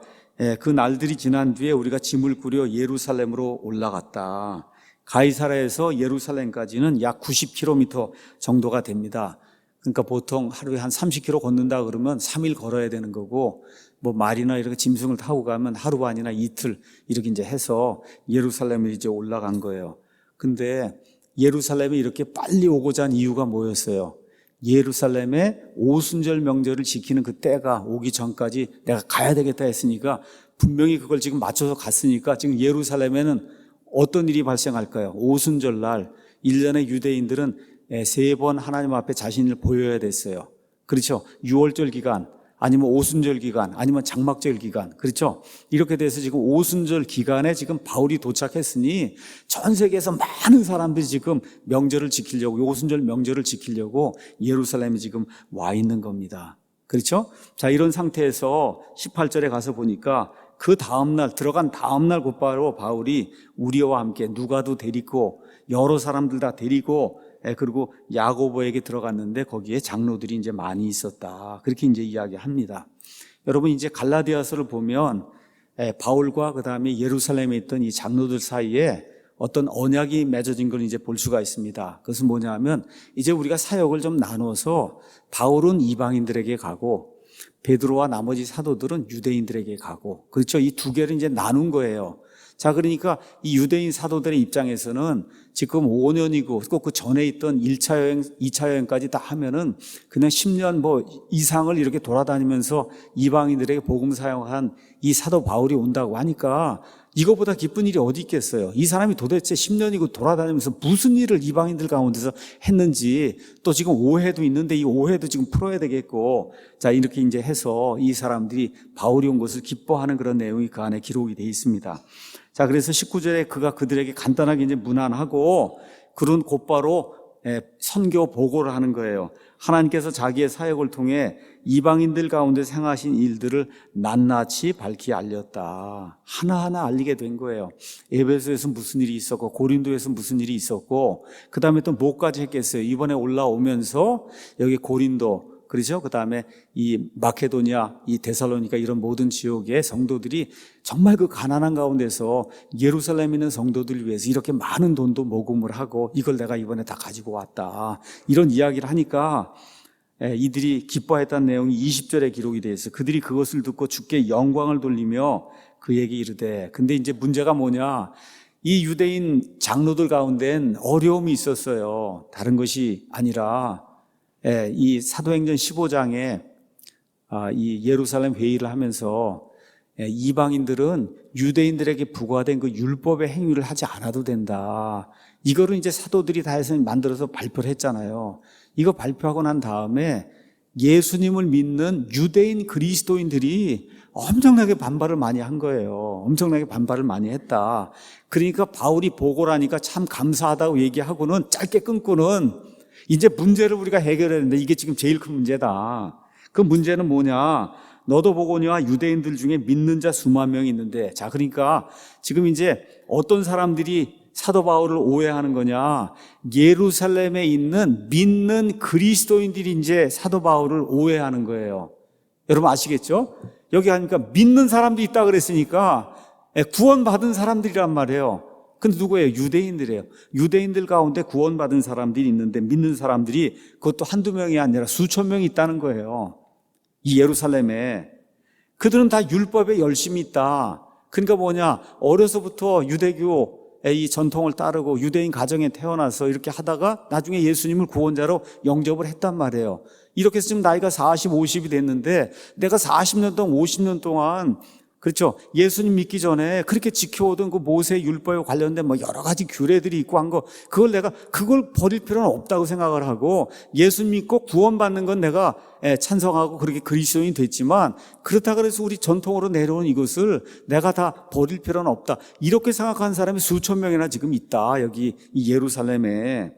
그 날들이 지난 뒤에 우리가 짐을 꾸려 예루살렘으로 올라갔다. 가이사라에서 예루살렘까지는 약 90km 정도가 됩니다. 그러니까 보통 하루에 한 30km 걷는다 그러면 3일 걸어야 되는 거고, 뭐 말이나 이렇게 짐승을 타고 가면 하루 반이나 이틀 이렇게 이제 해서 예루살렘에 이제 올라간 거예요. 근데 예루살렘에 이렇게 빨리 오고자 한 이유가 뭐였어요? 예루살렘에 오순절 명절을 지키는 그 때가 오기 전까지 내가 가야 되겠다 했으니까 분명히 그걸 지금 맞춰서 갔으니까 지금 예루살렘에는 어떤 일이 발생할까요? 오순절 날 1년에 유대인들은 3번 하나님 앞에 자신을 보여야 됐어요. 그렇죠? 6월절 기간, 아니면 오순절 기간, 아니면 장막절 기간. 그렇죠? 이렇게 돼서 지금 오순절 기간에 지금 바울이 도착했으니 전 세계에서 많은 사람들이 지금 명절을 지키려고, 오순절 명절을 지키려고 예루살렘에 지금 와 있는 겁니다. 그렇죠? 자, 이런 상태에서 18절에 가서 보니까 그 다음날, 들어간 다음날 곧바로 바울이 우리와 함께 누가도 데리고 여러 사람들 다 데리고 그리고 야고보에게 들어갔는데 거기에 장로들이 이제 많이 있었다. 그렇게 이제 이야기합니다. 여러분 이제 갈라디아서를 보면 바울과 그 다음에 예루살렘에 있던 이 장로들 사이에 어떤 언약이 맺어진 걸 이제 볼 수가 있습니다. 그것은 뭐냐면 이제 우리가 사역을 좀 나눠서 바울은 이방인들에게 가고 베드로와 나머지 사도들은 유대인들에게 가고, 그렇죠? 이 두 개를 이제 나눈 거예요. 자, 그러니까 이 유대인 사도들의 입장에서는 지금 5년이고 꼭 그 전에 있던 1차 여행, 2차 여행까지 다 하면은 그냥 10년 뭐 이상을 이렇게 돌아다니면서 이방인들에게 복음 사용한 이 사도 바울이 온다고 하니까 이거보다 기쁜 일이 어디 있겠어요. 이 사람이 도대체 10년이고 돌아다니면서 무슨 일을 이방인들 가운데서 했는지, 또 지금 오해도 있는데 이 오해도 지금 풀어야 되겠고, 자, 이렇게 이제 해서 이 사람들이 바울이 온 것을 기뻐하는 그런 내용이 그 안에 기록이 되어 있습니다. 자, 그래서 19절에 그가 그들에게 간단하게 이제 문안하고 그런 곧바로 선교 보고를 하는 거예요. 하나님께서 자기의 사역을 통해 이방인들 가운데 행하신 일들을 낱낱이 밝히 알렸다. 하나하나 알리게 된 거예요. 에베소에서 무슨 일이 있었고 고린도에서 무슨 일이 있었고 그 다음에 또 뭐까지 했겠어요. 이번에 올라오면서 여기 고린도, 그렇죠? 그 다음에 이 마케도니아, 이 데살로니가 이런 모든 지역의 성도들이 정말 그 가난한 가운데서 예루살렘에 있는 성도들을 위해서 이렇게 많은 돈도 모금을 하고 이걸 내가 이번에 다 가지고 왔다. 이런 이야기를 하니까 이들이 기뻐했다는 내용이 20절에 기록이 되어 있어요. 그들이 그것을 듣고 주께 영광을 돌리며 그에게 이르되, 근데 이제 문제가 뭐냐, 이 유대인 장로들 가운데는 어려움이 있었어요. 다른 것이 아니라 이 사도행전 15장에 이 예루살렘 회의를 하면서 이방인들은 유대인들에게 부과된 그 율법의 행위를 하지 않아도 된다. 이거를 이제 사도들이 다 해서 만들어서 발표를 했잖아요. 이거 발표하고 난 다음에 예수님을 믿는 유대인 그리스도인들이 엄청나게 반발을 많이 한 거예요. 엄청나게 반발을 많이 했다. 그러니까 바울이 보고를 하니까 참 감사하다고 얘기하고는 짧게 끊고는 이제 문제를 우리가 해결해야 되는데 이게 지금 제일 큰 문제다. 그 문제는 뭐냐? 너도 보거니와 유대인들 중에 믿는 자 수만 명이 있는데, 자, 그러니까 지금 이제 어떤 사람들이 사도 바울을 오해하는 거냐? 예루살렘에 있는 믿는 그리스도인들이 이제 사도 바울을 오해하는 거예요. 여러분 아시겠죠? 여기 하니까 믿는 사람도 있다 그랬으니까 구원받은 사람들이란 말이에요. 근데 누구예요? 유대인들이에요. 유대인들 가운데 구원받은 사람들이 있는데 믿는 사람들이 그것도 한두 명이 아니라 수천 명이 있다는 거예요. 이 예루살렘에. 그들은 다 율법에 열심히 있다. 그러니까 뭐냐? 어려서부터 유대교 이 전통을 따르고 유대인 가정에 태어나서 이렇게 하다가 나중에 예수님을 구원자로 영접을 했단 말이에요. 이렇게 해서 지금 나이가 40, 50이 됐는데 내가 40년 동안 50년 동안 그렇죠. 예수님 믿기 전에 그렇게 지켜오던 그 모세 율법에 관련된 뭐 여러 가지 규례들이 있고 한 거, 그걸 버릴 필요는 없다고 생각을 하고 예수 믿고 구원받는 건 내가 찬성하고 그렇게 그리스도인이 됐지만 그렇다 그래서 우리 전통으로 내려온 이것을 내가 다 버릴 필요는 없다. 이렇게 생각하는 사람이 수천 명이나 지금 있다. 여기 이 예루살렘에.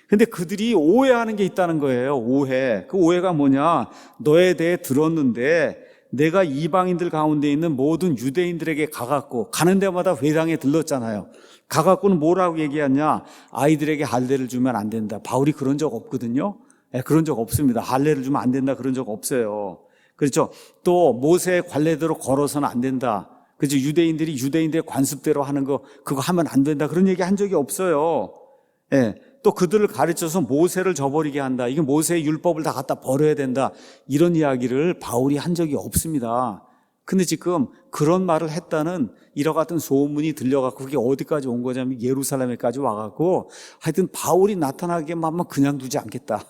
근데 그들이 오해하는 게 있다는 거예요. 오해. 그 오해가 뭐냐? 너에 대해 들었는데 내가 이방인들 가운데 있는 모든 유대인들에게 가갖고 가는 데마다 회당에 들렀잖아요. 가갖고는 뭐라고 얘기하냐? 아이들에게 할례를 주면 안 된다. 바울이 그런 적 없거든요. 그런 적 없습니다. 할례를 주면 안 된다. 그런 적 없어요. 그렇죠. 또 모세의 관례대로 걸어서는 안 된다. 그렇죠. 유대인들이 유대인들의 관습대로 하는 거 그거 하면 안 된다. 그런 얘기 한 적이 없어요. 또 그들을 가르쳐서 모세를 저버리게 한다. 이게 모세의 율법을 다 갖다 버려야 된다. 이런 이야기를 바울이 한 적이 없습니다. 근데 지금 그런 말을 했다는 이와 같은 소문이 들려갖고 그게 어디까지 온 거냐면 예루살렘에까지 와갖고 하여튼 바울이 나타나게만 그냥 두지 않겠다.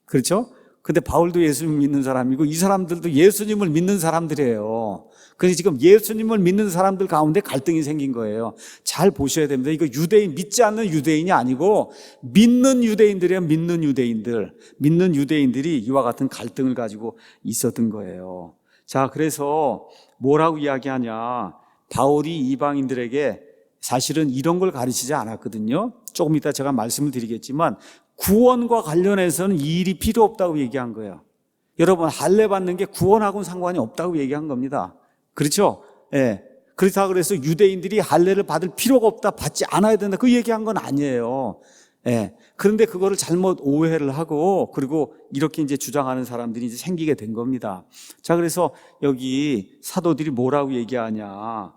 그렇죠? 근데 바울도 예수님을 믿는 사람이고 이 사람들도 예수님을 믿는 사람들이에요. 그래서 지금 예수님을 믿는 사람들 가운데 갈등이 생긴 거예요. 잘 보셔야 됩니다. 이거 유대인, 믿지 않는 유대인이 아니고 믿는 유대인들이에요. 믿는 유대인들. 믿는 유대인들이 이와 같은 갈등을 가지고 있었던 거예요. 자, 그래서 뭐라고 이야기하냐. 바울이 이방인들에게 사실은 이런 걸 가르치지 않았거든요. 조금 이따 제가 말씀을 드리겠지만 구원과 관련해서는 이 일이 필요 없다고 얘기한 거예요. 여러분, 할례 받는 게 구원하고는 상관이 없다고 얘기한 겁니다. 그렇죠? 그렇다 그래서 유대인들이 할례를 받을 필요가 없다, 받지 않아야 된다, 그 얘기한 건 아니에요. 그런데 그거를 잘못 오해를 하고 그리고 이렇게 이제 주장하는 사람들이 이제 생기게 된 겁니다. 자, 그래서 여기 사도들이 뭐라고 얘기하냐.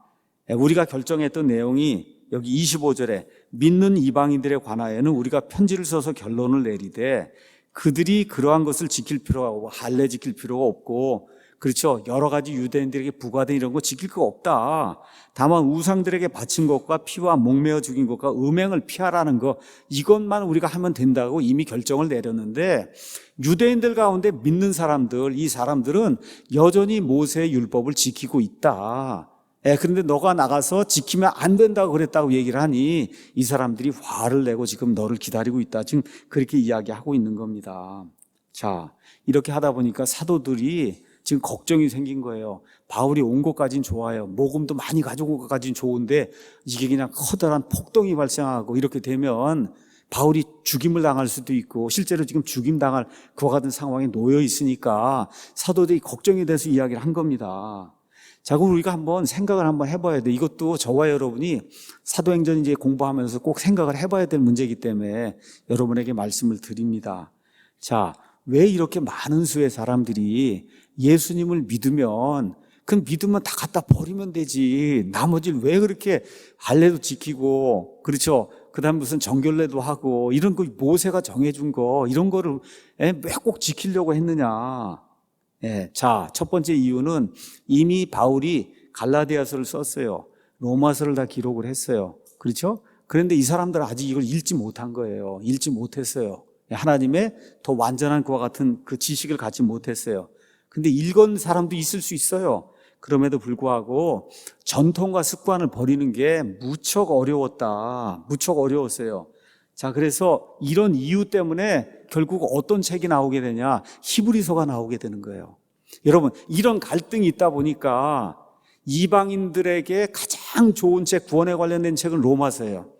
우리가 결정했던 내용이 여기 25절에 믿는 이방인들에 관하여는 우리가 편지를 써서 결론을 내리되 그들이 그러한 것을 지킬 필요가 없고 할례 지킬 필요가 없고 그렇죠. 여러 가지 유대인들에게 부과된 이런 거 지킬 거 없다. 다만 우상들에게 바친 것과 피와 목매어 죽인 것과 음행을 피하라는 거 이것만 우리가 하면 된다고 이미 결정을 내렸는데 유대인들 가운데 믿는 사람들 이 사람들은 여전히 모세의 율법을 지키고 있다. 그런데 너가 나가서 지키면 안 된다고 그랬다고 얘기를 하니 이 사람들이 화를 내고 지금 너를 기다리고 있다. 지금 그렇게 이야기하고 있는 겁니다. 자, 이렇게 하다 보니까 사도들이 지금 걱정이 생긴 거예요. 바울이 온 것까지는 좋아요. 모금도 많이 가져온 것까지는 좋은데 이게 그냥 커다란 폭동이 발생하고 이렇게 되면 바울이 죽임을 당할 수도 있고 실제로 지금 죽임당할 그와 같은 상황에 놓여 있으니까 사도들이 걱정이 돼서 이야기를 한 겁니다. 자, 그럼 우리가 한번 생각을 한번 해봐야 돼. 이것도 저와 여러분이 사도행전 이제 공부하면서 꼭 생각을 해봐야 될 문제이기 때문에 여러분에게 말씀을 드립니다. 자, 왜 이렇게 많은 수의 사람들이 예수님을 믿으면 그 믿으면 다 갖다 버리면 되지. 나머지를 왜 그렇게 할례도 지키고, 그렇죠? 그 다음 무슨 정결례도 하고, 이런 거 모세가 정해준 거, 이런 거를 왜 꼭 지키려고 했느냐. 예, 자, 첫 번째 이유는 이미 바울이 갈라디아서를 썼어요. 로마서를 다 기록을 했어요. 그렇죠? 그런데 이 사람들은 아직 이걸 읽지 못한 거예요. 읽지 못했어요. 하나님의 더 완전한 그와 같은 그 지식을 갖지 못했어요. 근데 읽은 사람도 있을 수 있어요. 그럼에도 불구하고 전통과 습관을 버리는 게 무척 어려웠다. 무척 어려웠어요. 자, 그래서 이런 이유 때문에 결국 어떤 책이 나오게 되냐? 히브리서가 나오게 되는 거예요. 여러분, 이런 갈등이 있다 보니까 이방인들에게 가장 좋은 책, 구원에 관련된 책은 로마서예요.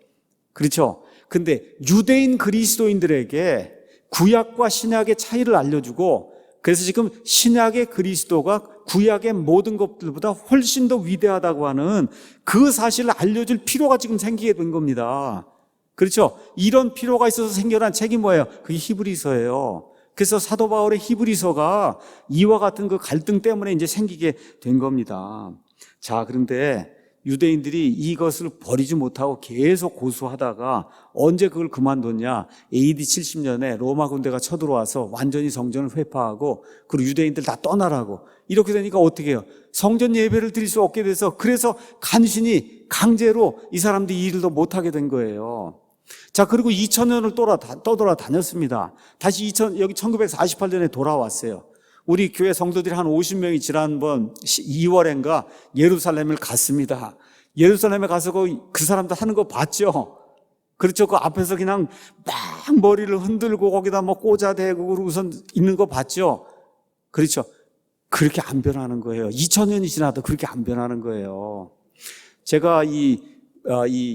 그렇죠? 근데 유대인 그리스도인들에게 구약과 신약의 차이를 알려주고, 그래서 지금 신약의 그리스도가 구약의 모든 것들보다 훨씬 더 위대하다고 하는 그 사실을 알려줄 필요가 지금 생기게 된 겁니다. 그렇죠? 이런 필요가 있어서 생겨난 책이 뭐예요? 그게 히브리서예요. 그래서 사도 바울의 히브리서가 이와 같은 그 갈등 때문에 이제 생기게 된 겁니다. 자, 그런데 유대인들이 이것을 버리지 못하고 계속 고수하다가 언제 그걸 그만뒀냐? AD 70년에 로마 군대가 쳐들어와서 완전히 성전을 회파하고, 그리고 유대인들 다 떠나라고. 이렇게 되니까 어떻게 해요? 성전 예배를 드릴 수 없게 돼서, 그래서 간신히 강제로 이 사람들이 이 일도 못하게 된 거예요. 자, 그리고 2000년을 떠돌아다녔습니다. 다시 여기 1948년에 돌아왔어요. 우리 교회 성도들이 한 50명이 지난번 2월인가 예루살렘을 갔습니다. 예루살렘에 가서 그 사람들 하는 거 봤죠? 그렇죠? 그 앞에서 그냥 막 머리를 흔들고 거기다 뭐 꽂아대고 그러고선 있는 거 봤죠? 그렇죠? 그렇게 안 변하는 거예요. 2000년이 지나도 그렇게 안 변하는 거예요. 제가 이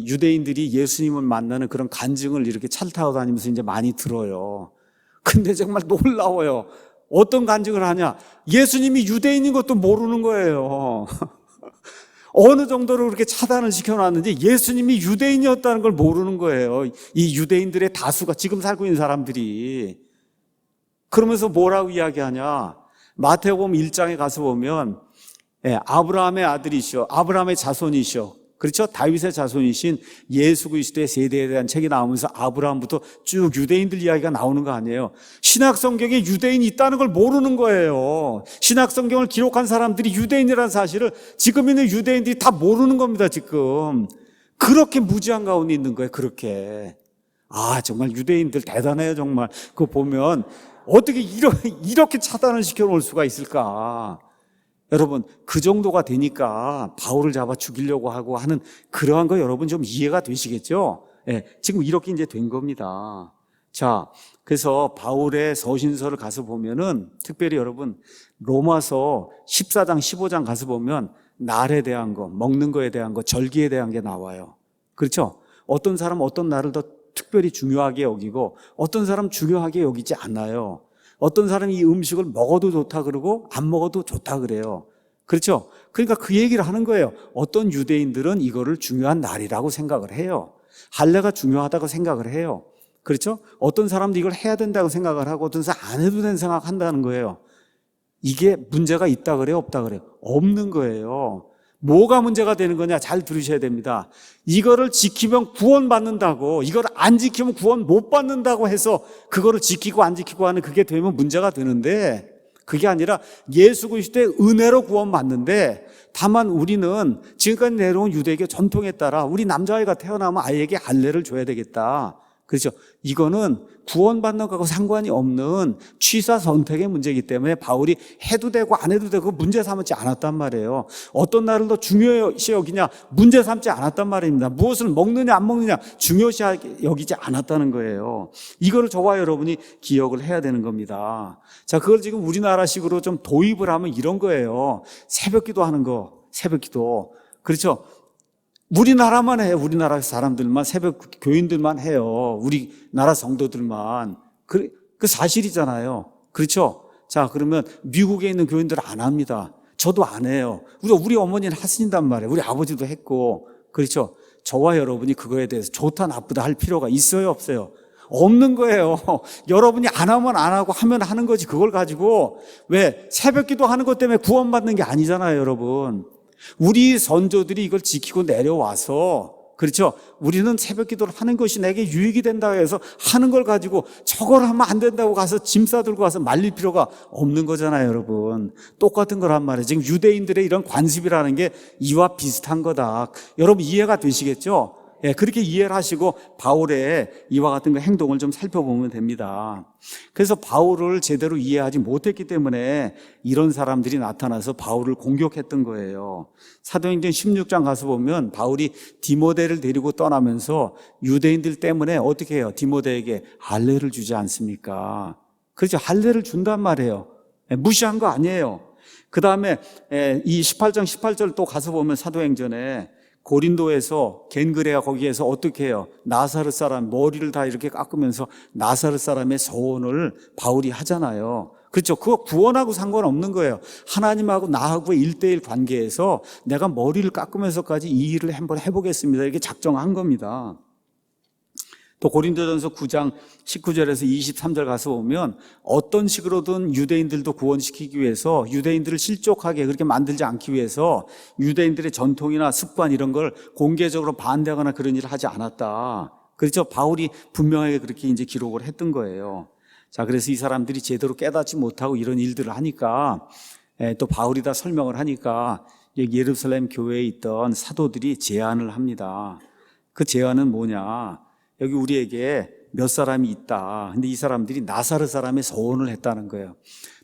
유대인들이 예수님을 만나는 그런 간증을 이렇게 차를 타고 다니면서 이제 많이 들어요. 근데 정말 놀라워요. 어떤 간증을 하냐? 예수님이 유대인인 것도 모르는 거예요. 어느 정도로 그렇게 차단을 시켜놨는지 예수님이 유대인이었다는 걸 모르는 거예요. 이 유대인들의 다수가, 지금 살고 있는 사람들이. 그러면서 뭐라고 이야기하냐? 마태복음 1장에 가서 보면 아브라함의 아들이시오, 아브라함의 자손이시오, 그렇죠? 다윗의 자손이신 예수 그리스도의 세대에 대한 책이 나오면서 아브라함부터 쭉 유대인들 이야기가 나오는 거 아니에요. 신약 성경에 유대인이 있다는 걸 모르는 거예요. 신약 성경을 기록한 사람들이 유대인이라는 사실을 지금 있는 유대인들이 다 모르는 겁니다, 지금. 그렇게 무지한 가운데 있는 거예요, 그렇게. 아, 정말 유대인들 대단해요, 정말. 그거 보면 어떻게 이렇게 차단을 시켜놓을 수가 있을까? 여러분, 그 정도가 되니까 바울을 잡아 죽이려고 하고 하는 그러한 거 여러분 좀 이해가 되시겠죠? 예, 지금 이렇게 이제 된 겁니다. 자, 그래서 바울의 서신서를 가서 보면은 특별히 여러분 로마서 14장, 15장 가서 보면 날에 대한 거, 먹는 거에 대한 거, 절기에 대한 게 나와요. 그렇죠? 어떤 사람은 어떤 날을 더 특별히 중요하게 여기고 어떤 사람은 중요하게 여기지 않아요. 어떤 사람이 이 음식을 먹어도 좋다 그러고 안 먹어도 좋다 그래요. 그렇죠? 그러니까 그 얘기를 하는 거예요. 어떤 유대인들은 이거를 중요한 날이라고 생각을 해요. 할례가 중요하다고 생각을 해요. 그렇죠? 어떤 사람도 이걸 해야 된다고 생각을 하고 어떤 사람 안 해도 된다고 생각한다는 거예요. 이게 문제가 있다 그래요? 없다 그래요? 없는 거예요. 뭐가 문제가 되는 거냐? 잘 들으셔야 됩니다. 이거를 지키면 구원받는다고, 이걸 안 지키면 구원 못 받는다고 해서 그거를 지키고 안 지키고 하는 그게 되면 문제가 되는데, 그게 아니라 예수 그리스도의 은혜로 구원받는데, 다만 우리는 지금까지 내려온 유대교 전통에 따라 우리 남자아이가 태어나면 아이에게 할례를 줘야 되겠다. 그렇죠? 이거는 구원받는 것하고 상관이 없는 취사 선택의 문제이기 때문에 바울이 해도 되고 안 해도 되고 문제 삼지 않았단 말이에요. 어떤 날을 더 중요시 여기냐? 문제 삼지 않았단 말입니다. 무엇을 먹느냐 안 먹느냐 중요시 여기지 않았다는 거예요. 이거를 저와 여러분이 기억을 해야 되는 겁니다. 자, 그걸 지금 우리나라식으로 좀 도입을 하면 이런 거예요. 새벽기도 하는 거, 새벽기도. 그렇죠? 우리나라만 해요. 우리나라 사람들만, 새벽 교인들만 해요. 우리나라 성도들만. 그 사실이잖아요. 그렇죠? 자, 그러면 미국에 있는 교인들은 안 합니다. 저도 안 해요. 우리 어머니는 하신단 말이에요. 우리 아버지도 했고. 그렇죠? 저와 여러분이 그거에 대해서 좋다 나쁘다 할 필요가 있어요, 없어요? 없는 거예요. 여러분이 안 하면 안 하고 하면 하는 거지. 그걸 가지고 왜 새벽 기도 하는 것 때문에 구원받는 게 아니잖아요, 여러분. 우리 선조들이 이걸 지키고 내려와서, 그렇죠? 우리는 새벽 기도를 하는 것이 내게 유익이 된다고 해서 하는 걸 가지고 저걸 하면 안 된다고 가서 짐 싸들고 가서 말릴 필요가 없는 거잖아요, 여러분. 똑같은 거란 말이에요. 지금 유대인들의 이런 관습이라는 게 이와 비슷한 거다. 여러분 이해가 되시겠죠? 예, 그렇게 이해를 하시고 바울의 이와 같은 그 행동을 좀 살펴보면 됩니다. 그래서 바울을 제대로 이해하지 못했기 때문에 이런 사람들이 나타나서 바울을 공격했던 거예요. 사도행전 16장 가서 보면 바울이 디모데를 데리고 떠나면서 유대인들 때문에 어떻게 해요? 디모데에게 할례를 주지 않습니까? 그렇죠. 할례를 준단 말이에요. 무시한 거 아니에요. 그 다음에 이 18장 18절 또 가서 보면 사도행전에 고린도에서 겐그레아 거기에서 어떻게 해요? 나사렛 사람 머리를 다 이렇게 깎으면서 나사렛 사람의 서원을 바울이 하잖아요. 그렇죠. 그거 구원하고 상관없는 거예요. 하나님하고 나하고의 1대1 관계에서 내가 머리를 깎으면서까지 이 일을 한번 해보겠습니다. 이렇게 작정한 겁니다. 또 고린도전서 9장 19절에서 23절 가서 보면 어떤 식으로든 유대인들도 구원시키기 위해서 유대인들을 실족하게 그렇게 만들지 않기 위해서 유대인들의 전통이나 습관 이런 걸 공개적으로 반대하거나 그런 일을 하지 않았다. 그렇죠. 바울이 분명하게 그렇게 이제 기록을 했던 거예요. 자, 그래서 이 사람들이 제대로 깨닫지 못하고 이런 일들을 하니까 또 바울이 다 설명을 하니까 예루살렘 교회에 있던 사도들이 제안을 합니다. 그 제안은 뭐냐? 여기 우리에게 몇 사람이 있다. 근데 이 사람들이 나사렛 사람의 서원을 했다는 거예요.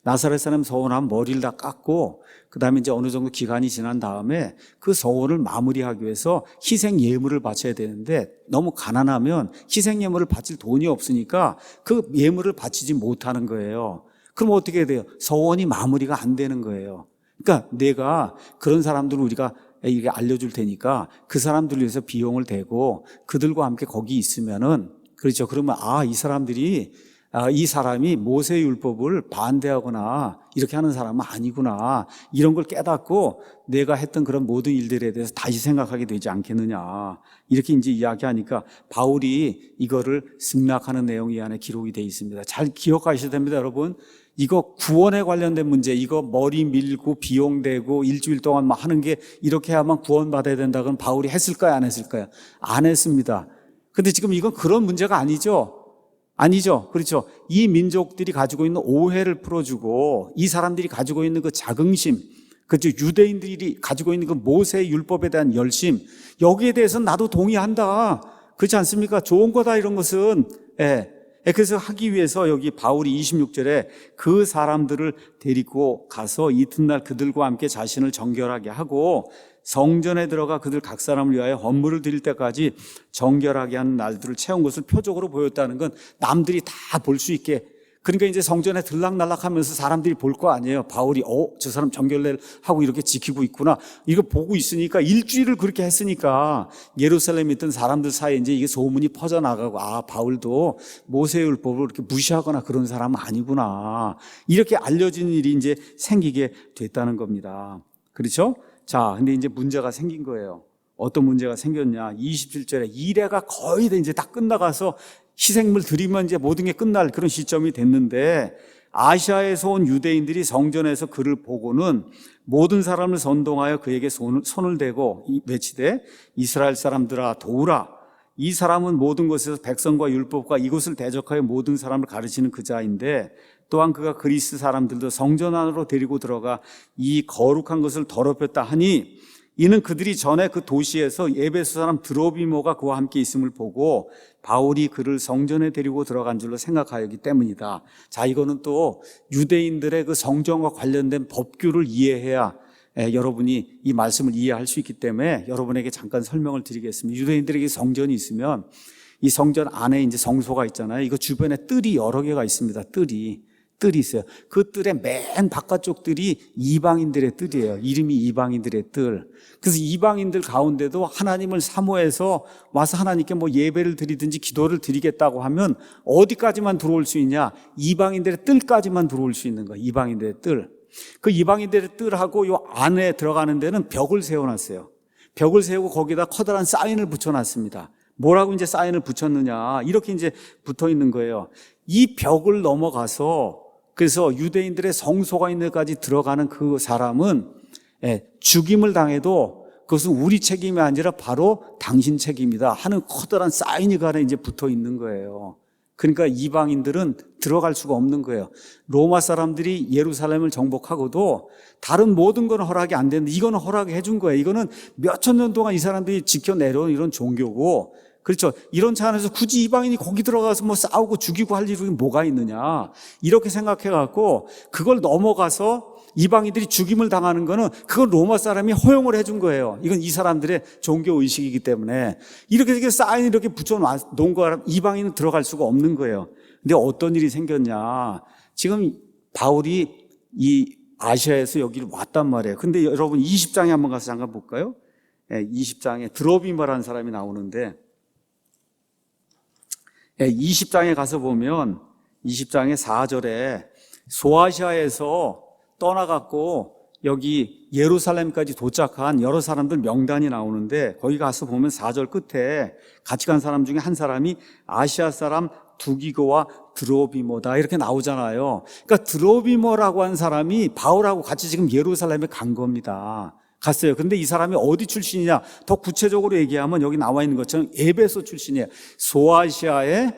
나사렛 사람 서원하면 머리를 다 깎고 그 다음에 이제 어느 정도 기간이 지난 다음에 그 서원을 마무리하기 위해서 희생 예물을 바쳐야 되는데 너무 가난하면 희생 예물을 바칠 돈이 없으니까 그 예물을 바치지 못하는 거예요. 그럼 어떻게 해야 돼요? 서원이 마무리가 안 되는 거예요. 그러니까 내가 그런 사람들을 우리가 이게 알려줄 테니까 그 사람들을 위해서 비용을 대고 그들과 함께 거기 있으면은 그렇죠. 그러면 이 사람이 모세의 율법을 반대하거나 이렇게 하는 사람은 아니구나. 이런 걸 깨닫고 내가 했던 그런 모든 일들에 대해서 다시 생각하게 되지 않겠느냐. 이렇게 이제 이야기하니까 바울이 이거를 승낙하는 내용이 안에 기록이 되어 있습니다. 잘 기억하셔야 됩니다, 여러분. 이거 구원에 관련된 문제, 이거 머리 밀고 비용 대고 일주일 동안 막 하는 게 이렇게 해야만 구원받아야 된다. 그럼 바울이 했을까요? 안 했을까요? 안 했습니다. 근데 지금 이건 그런 문제가 아니죠. 아니죠. 그렇죠. 이 민족들이 가지고 있는 오해를 풀어주고 이 사람들이 가지고 있는 그 자긍심, 그렇죠. 유대인들이 가지고 있는 그 모세의 율법에 대한 열심, 여기에 대해서는 나도 동의한다. 그렇지 않습니까? 좋은 거다 이런 것은. 예. 그래서 하기 위해서 여기 바울이 26절에 그 사람들을 데리고 가서 이튿날 그들과 함께 자신을 정결하게 하고 성전에 들어가 그들 각 사람을 위하여 헌물을 드릴 때까지 정결하게 하는 날들을 채운 것을 표적으로 보였다는 건 남들이 다 볼 수 있게. 그러니까 이제 성전에 들락날락하면서 사람들이 볼 거 아니에요. 바울이 저 사람 정결례를 하고 이렇게 지키고 있구나. 이거 보고 있으니까 일주일을 그렇게 했으니까 예루살렘에 있던 사람들 사이에 이제 이게 소문이 퍼져나가고 바울도 모세율법을 이렇게 무시하거나 그런 사람은 아니구나. 이렇게 알려진 일이 이제 생기게 됐다는 겁니다. 그렇죠? 자, 근데 이제 문제가 생긴 거예요. 어떤 문제가 생겼냐? 27절에 이래가 거의 이제 다 끝나가서 희생물 드리면 이제 모든 게 끝날 그런 시점이 됐는데 아시아에서 온 유대인들이 성전에서 그를 보고는 모든 사람을 선동하여 그에게 손을 대고 외치되 이스라엘 사람들아 도우라. 이 사람은 모든 것에서 백성과 율법과 이곳을 대적하여 모든 사람을 가르치는 그 자인데 또한 그가 그리스 사람들도 성전 안으로 데리고 들어가 이 거룩한 것을 더럽혔다 하니 이는 그들이 전에 그 도시에서 에베소 사람 드로비모가 그와 함께 있음을 보고 바울이 그를 성전에 데리고 들어간 줄로 생각하였기 때문이다. 자, 이거는 또 유대인들의 그 성전과 관련된 법규를 이해해야 여러분이 이 말씀을 이해할 수 있기 때문에 여러분에게 잠깐 설명을 드리겠습니다. 유대인들에게 성전이 있으면 이 성전 안에 이제 성소가 있잖아요. 이거 주변에 뜰이 여러 개가 있습니다. 뜰이 있어요. 그 뜰의 맨 바깥쪽 뜰이 이방인들의 뜰이에요. 이름이 이방인들의 뜰. 그래서 이방인들 가운데도 하나님을 사모해서 와서 하나님께 뭐 예배를 드리든지 기도를 드리겠다고 하면 어디까지만 들어올 수 있냐? 이방인들의 뜰까지만 들어올 수 있는 거예요. 이방인들의 뜰. 그 이방인들의 뜰하고 요 안에 들어가는 데는 벽을 세워놨어요. 벽을 세우고 거기다 커다란 사인을 붙여놨습니다. 뭐라고 이제 사인을 붙였느냐, 이렇게 이제 붙어 있는 거예요. 이 벽을 넘어가서 그래서 유대인들의 성소가 있는 데까지 들어가는 그 사람은 죽임을 당해도 그것은 우리 책임이 아니라 바로 당신 책임이다 하는 커다란 사인이 그 안에 이제 붙어 있는 거예요. 그러니까 이방인들은 들어갈 수가 없는 거예요. 로마 사람들이 예루살렘을 정복하고도 다른 모든 건 허락이 안 되는데 이거는 허락해 준 거예요. 이거는 몇천 년 동안 이 사람들이 지켜내려온 이런 종교고, 그렇죠. 이런 차 안에서 굳이 이방인이 거기 들어가서 뭐 싸우고 죽이고 할 일이 뭐가 있느냐, 이렇게 생각해 갖고 그걸 넘어가서 이방인들이 죽임을 당하는 거는 그건 로마 사람이 허용을 해준 거예요. 이건 이 사람들의 종교 의식이기 때문에 이렇게 사인 이렇게 붙여놓은 거라 이방인은 들어갈 수가 없는 거예요. 근데 어떤 일이 생겼냐, 지금 바울이 이 아시아에서 여기를 왔단 말이에요. 근데 여러분 20장에 한번 가서 잠깐 볼까요? 20장에 드로비머라는 사람이 나오는데 20장에 가서 보면 20장의 4절에 소아시아에서 떠나갖고 여기 예루살렘까지 도착한 여러 사람들 명단이 나오는데, 거기 가서 보면 4절 끝에 같이 간 사람 중에 한 사람이 아시아 사람 두기고와 드로비모다 이렇게 나오잖아요. 그러니까 드로비모라고 한 사람이 바울하고 같이 지금 예루살렘에 간 겁니다. 갔어요. 근데 이 사람이 어디 출신이냐, 더 구체적으로 얘기하면 여기 나와 있는 것처럼 에베소 출신이에요. 소아시아의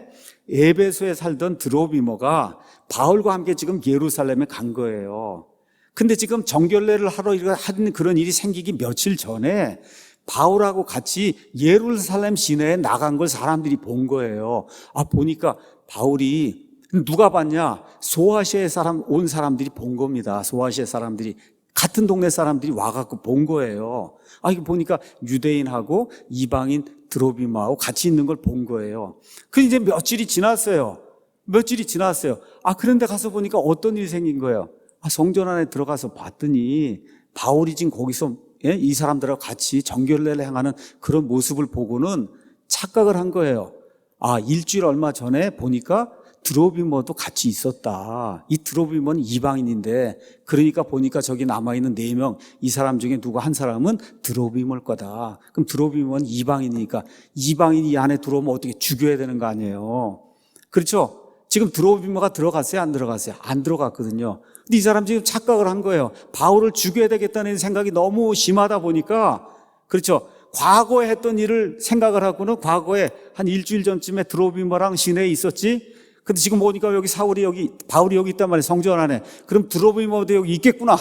에베소에 살던 드로비모가 바울과 함께 지금 예루살렘에 간 거예요. 근데 지금 정결례를 하러 하는 그런 일이 생기기 며칠 전에 바울하고 같이 예루살렘 시내에 나간 걸 사람들이 본 거예요. 보니까 바울이, 누가 봤냐? 소아시아에 온 사람들이 본 겁니다. 소아시아 사람들이, 같은 동네 사람들이 와갖고 본 거예요. 이거 보니까 유대인하고 이방인 드로비모하고 같이 있는 걸 본 거예요. 그 이제 며칠이 지났어요. 그런데 가서 보니까 어떤 일이 생긴 거예요. 성전 안에 들어가서 봤더니 바울이 지금 거기서 이 사람들하고 같이 정결례를 행하는 그런 모습을 보고는 착각을 한 거예요. 일주일 얼마 전에 보니까 드로비모도 같이 있었다. 이 드로비모는 이방인인데, 그러니까 보니까 저기 남아있는 4명, 이 사람 중에 누구 한 사람은 드로비모일 거다. 그럼 드로비모는 이방인이니까 이방인이 이 안에 들어오면 어떻게 죽여야 되는 거 아니에요. 그렇죠? 지금 드로비모가 들어갔어요? 안 들어갔어요? 안 들어갔거든요. 근데 이 사람 지금 착각을 한 거예요. 바울을 죽여야 되겠다는 생각이 너무 심하다 보니까, 그렇죠, 과거에 했던 일을 생각을 하고는 과거에 한 일주일 전쯤에 드로비모랑 시내에 있었지. 근데 지금 보니까 바울이 여기 있단 말이에요. 성전 안에. 그럼 드로비모도 여기 있겠구나.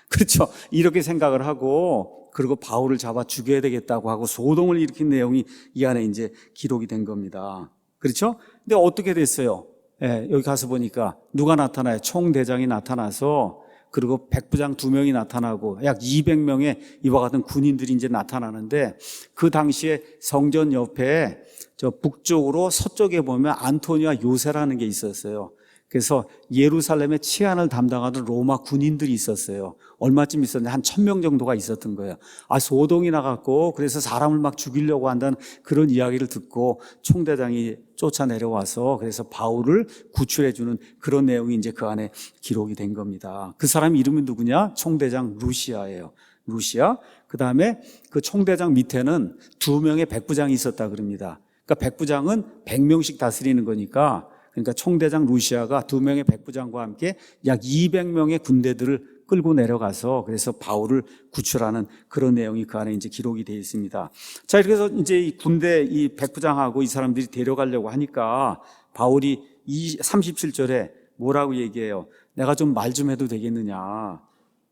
그렇죠. 이렇게 생각을 하고, 그리고 바울을 잡아 죽여야 되겠다고 하고 소동을 일으킨 내용이 이 안에 이제 기록이 된 겁니다. 그렇죠? 근데 어떻게 됐어요? 여기 가서 보니까 누가 나타나요? 총대장이 나타나서, 그리고 백부장 2명이 나타나고 약 200명의 이와 같은 군인들이 이제 나타나는데, 그 당시에 성전 옆에 저 북쪽으로 서쪽에 보면 안토니와 요새라는 게 있었어요. 그래서 예루살렘의 치안을 담당하던 로마 군인들이 있었어요. 얼마쯤 있었는데 한 1000명 정도가 있었던 거예요. 소동이 나갔고, 그래서 사람을 막 죽이려고 한다는 그런 이야기를 듣고 총대장이 쫓아내려와서 그래서 바울을 구출해주는 그런 내용이 이제 그 안에 기록이 된 겁니다. 그 사람 이름이 누구냐? 총대장 루시아예요. 루시아. 그 다음에 그 총대장 밑에는 2명의 백부장이 있었다 그럽니다. 그러니까 백부장은 100명씩 다스리는 거니까, 그러니까 총대장 루시아가 2명의 백부장과 함께 약 200명의 군대들을 끌고 내려가서 그래서 바울을 구출하는 그런 내용이 그 안에 이제 기록이 되어 있습니다. 자, 이렇게 해서 이제 이 군대, 이 백부장하고 이 사람들이 데려가려고 하니까 바울이 37절에 뭐라고 얘기해요? 내가 좀 말 좀 해도 되겠느냐.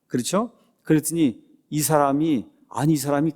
그렇죠? 그랬더니 이 사람이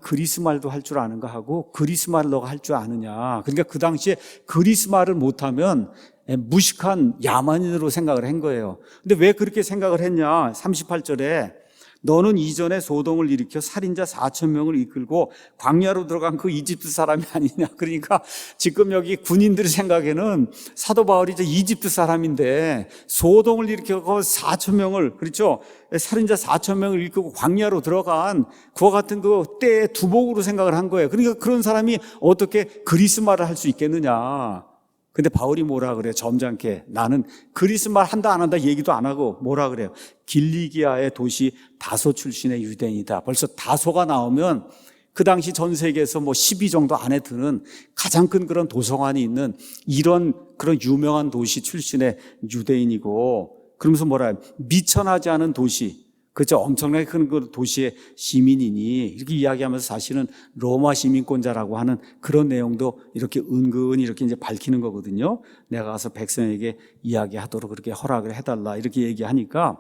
그리스 말도 할 줄 아는가 하고, 그리스 말을 너가 할 줄 아느냐. 그러니까 그 당시에 그리스 말을 못하면 무식한 야만인으로 생각을 한 거예요. 근데 왜 그렇게 생각을 했냐? 38절에 너는 이전에 소동을 일으켜 살인자 4,000명을 이끌고 광야로 들어간 그 이집트 사람이 아니냐. 그러니까 지금 여기 군인들 생각에는 사도 바울이 이집트 사람인데 소동을 일으켜 4,000명을, 그렇죠, 살인자 4,000명을 이끌고 광야로 들어간 그와 같은 그 때의 두목으로 생각을 한 거예요. 그러니까 그런 사람이 어떻게 그리스 말을 할 수 있겠느냐. 근데 바울이 뭐라 그래요? 점잖게 나는 그리스 말 한다 안 한다 얘기도 안 하고 뭐라 그래요? 길리기아의 도시 다소 출신의 유대인이다. 벌써 다소가 나오면 그 당시 전 세계에서 뭐 10위 정도 안에 드는 가장 큰 그런 도서관이 있는 이런 그런 유명한 도시 출신의 유대인이고, 그러면서 뭐라 미천하지 않은 도시, 그죠? 엄청나게 큰 그 도시의 시민이니 이렇게 이야기하면서 사실은 로마 시민권자라고 하는 그런 내용도 이렇게 은근히 이렇게 이제 밝히는 거거든요. 내가 가서 백성에게 이야기하도록 그렇게 허락을 해달라 이렇게 얘기하니까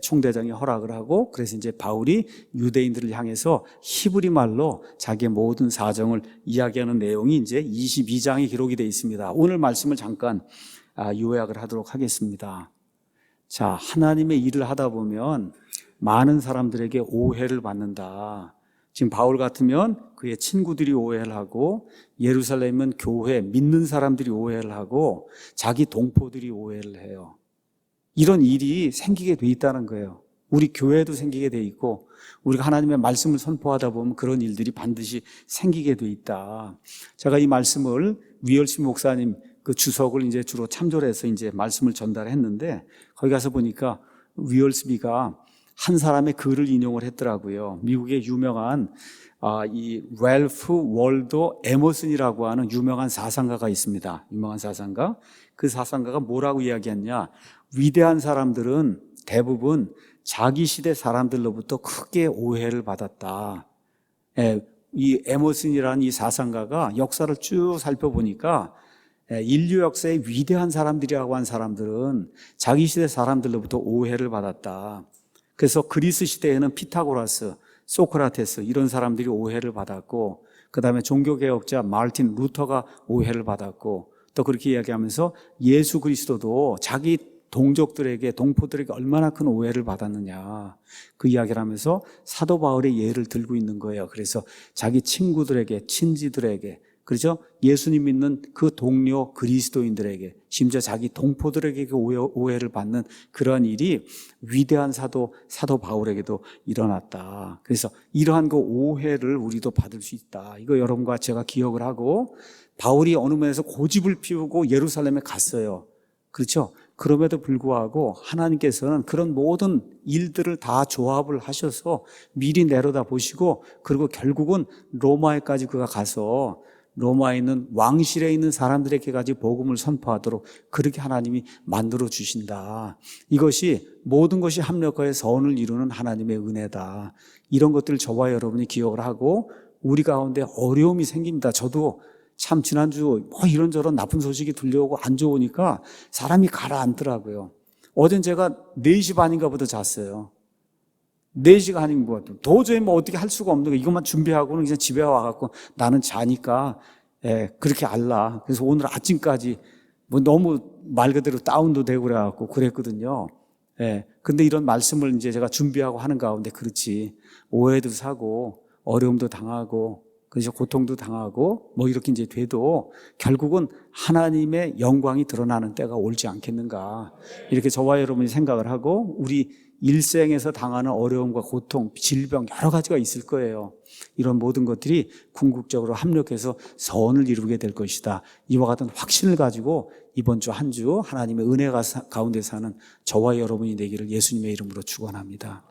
총대장이 허락을 하고, 그래서 이제 바울이 유대인들을 향해서 히브리 말로 자기의 모든 사정을 이야기하는 내용이 이제 22장에 기록이 되어 있습니다. 오늘 말씀을 잠깐 요약을 하도록 하겠습니다. 자, 하나님의 일을 하다 보면 많은 사람들에게 오해를 받는다. 지금 바울 같으면 그의 친구들이 오해를 하고, 예루살렘은 교회, 믿는 사람들이 오해를 하고, 자기 동포들이 오해를 해요. 이런 일이 생기게 돼 있다는 거예요. 우리 교회도 생기게 돼 있고, 우리가 하나님의 말씀을 선포하다 보면 그런 일들이 반드시 생기게 돼 있다. 제가 이 말씀을 위얼스 목사님 그 주석을 이제 주로 참조해서 이제 말씀을 전달했는데, 거기 가서 보니까 위얼스비가 한 사람의 글을 인용을 했더라고요. 미국의 유명한 이 랄프 월도 에머슨이라고 하는 유명한 사상가가 있습니다. 유명한 사상가. 그 사상가가 뭐라고 이야기했냐? 위대한 사람들은 대부분 자기 시대 사람들로부터 크게 오해를 받았다. 이 에머슨이라는 이 사상가가 역사를 쭉 살펴보니까 인류 역사의 위대한 사람들이라고 한 사람들은 자기 시대 사람들로부터 오해를 받았다. 그래서 그리스 시대에는 피타고라스, 소크라테스 이런 사람들이 오해를 받았고, 그 다음에 종교개혁자 마르틴 루터가 오해를 받았고, 또 그렇게 이야기하면서 예수 그리스도도 자기 동족들에게, 동포들에게 얼마나 큰 오해를 받았느냐, 그 이야기를 하면서 사도 바울의 예를 들고 있는 거예요. 그래서 자기 친구들에게, 친지들에게, 그렇죠? 예수님 믿는 그 동료 그리스도인들에게, 심지어 자기 동포들에게 오해를 받는 그런 일이 위대한 사도 바울에게도 일어났다. 그래서 이러한 그 오해를 우리도 받을 수 있다. 이거 여러분과 제가 기억을 하고, 바울이 어느 면에서 고집을 피우고 예루살렘에 갔어요. 그렇죠? 그럼에도 불구하고 하나님께서는 그런 모든 일들을 다 조합을 하셔서 미리 내려다 보시고, 그리고 결국은 로마에까지 그가 가서 로마에 있는 왕실에 있는 사람들에게까지 복음을 선포하도록 그렇게 하나님이 만들어 주신다. 이것이 모든 것이 합력하여 선을 이루는 하나님의 은혜다. 이런 것들을 저와 여러분이 기억을 하고, 우리 가운데 어려움이 생깁니다. 저도 참 지난주 뭐 이런저런 나쁜 소식이 들려오고 안 좋으니까 사람이 가라앉더라고요. 어젠 제가 4시 반인가부터 잤어요. 4시가 아닌 것 같아요. 도저히 뭐 어떻게 할 수가 없는 거, 이것만 준비하고는 그냥 집에 와갖고 나는 자니까 그렇게 알라. 그래서 오늘 아침까지 뭐 너무 말 그대로 다운도 되고 그래갖고 그랬거든요. 근데 이런 말씀을 이제 제가 준비하고 하는 가운데, 그렇지, 오해도 사고 어려움도 당하고 그래서 고통도 당하고 뭐 이렇게 이제 돼도 결국은 하나님의 영광이 드러나는 때가 올지 않겠는가, 이렇게 저와 여러분이 생각을 하고, 우리 일생에서 당하는 어려움과 고통, 질병 여러 가지가 있을 거예요. 이런 모든 것들이 궁극적으로 합력해서 선을 이루게 될 것이다. 이와 같은 확신을 가지고 이번 주 한 주 하나님의 은혜 가운데 사는 저와 여러분이 되기를 예수님의 이름으로 축원합니다.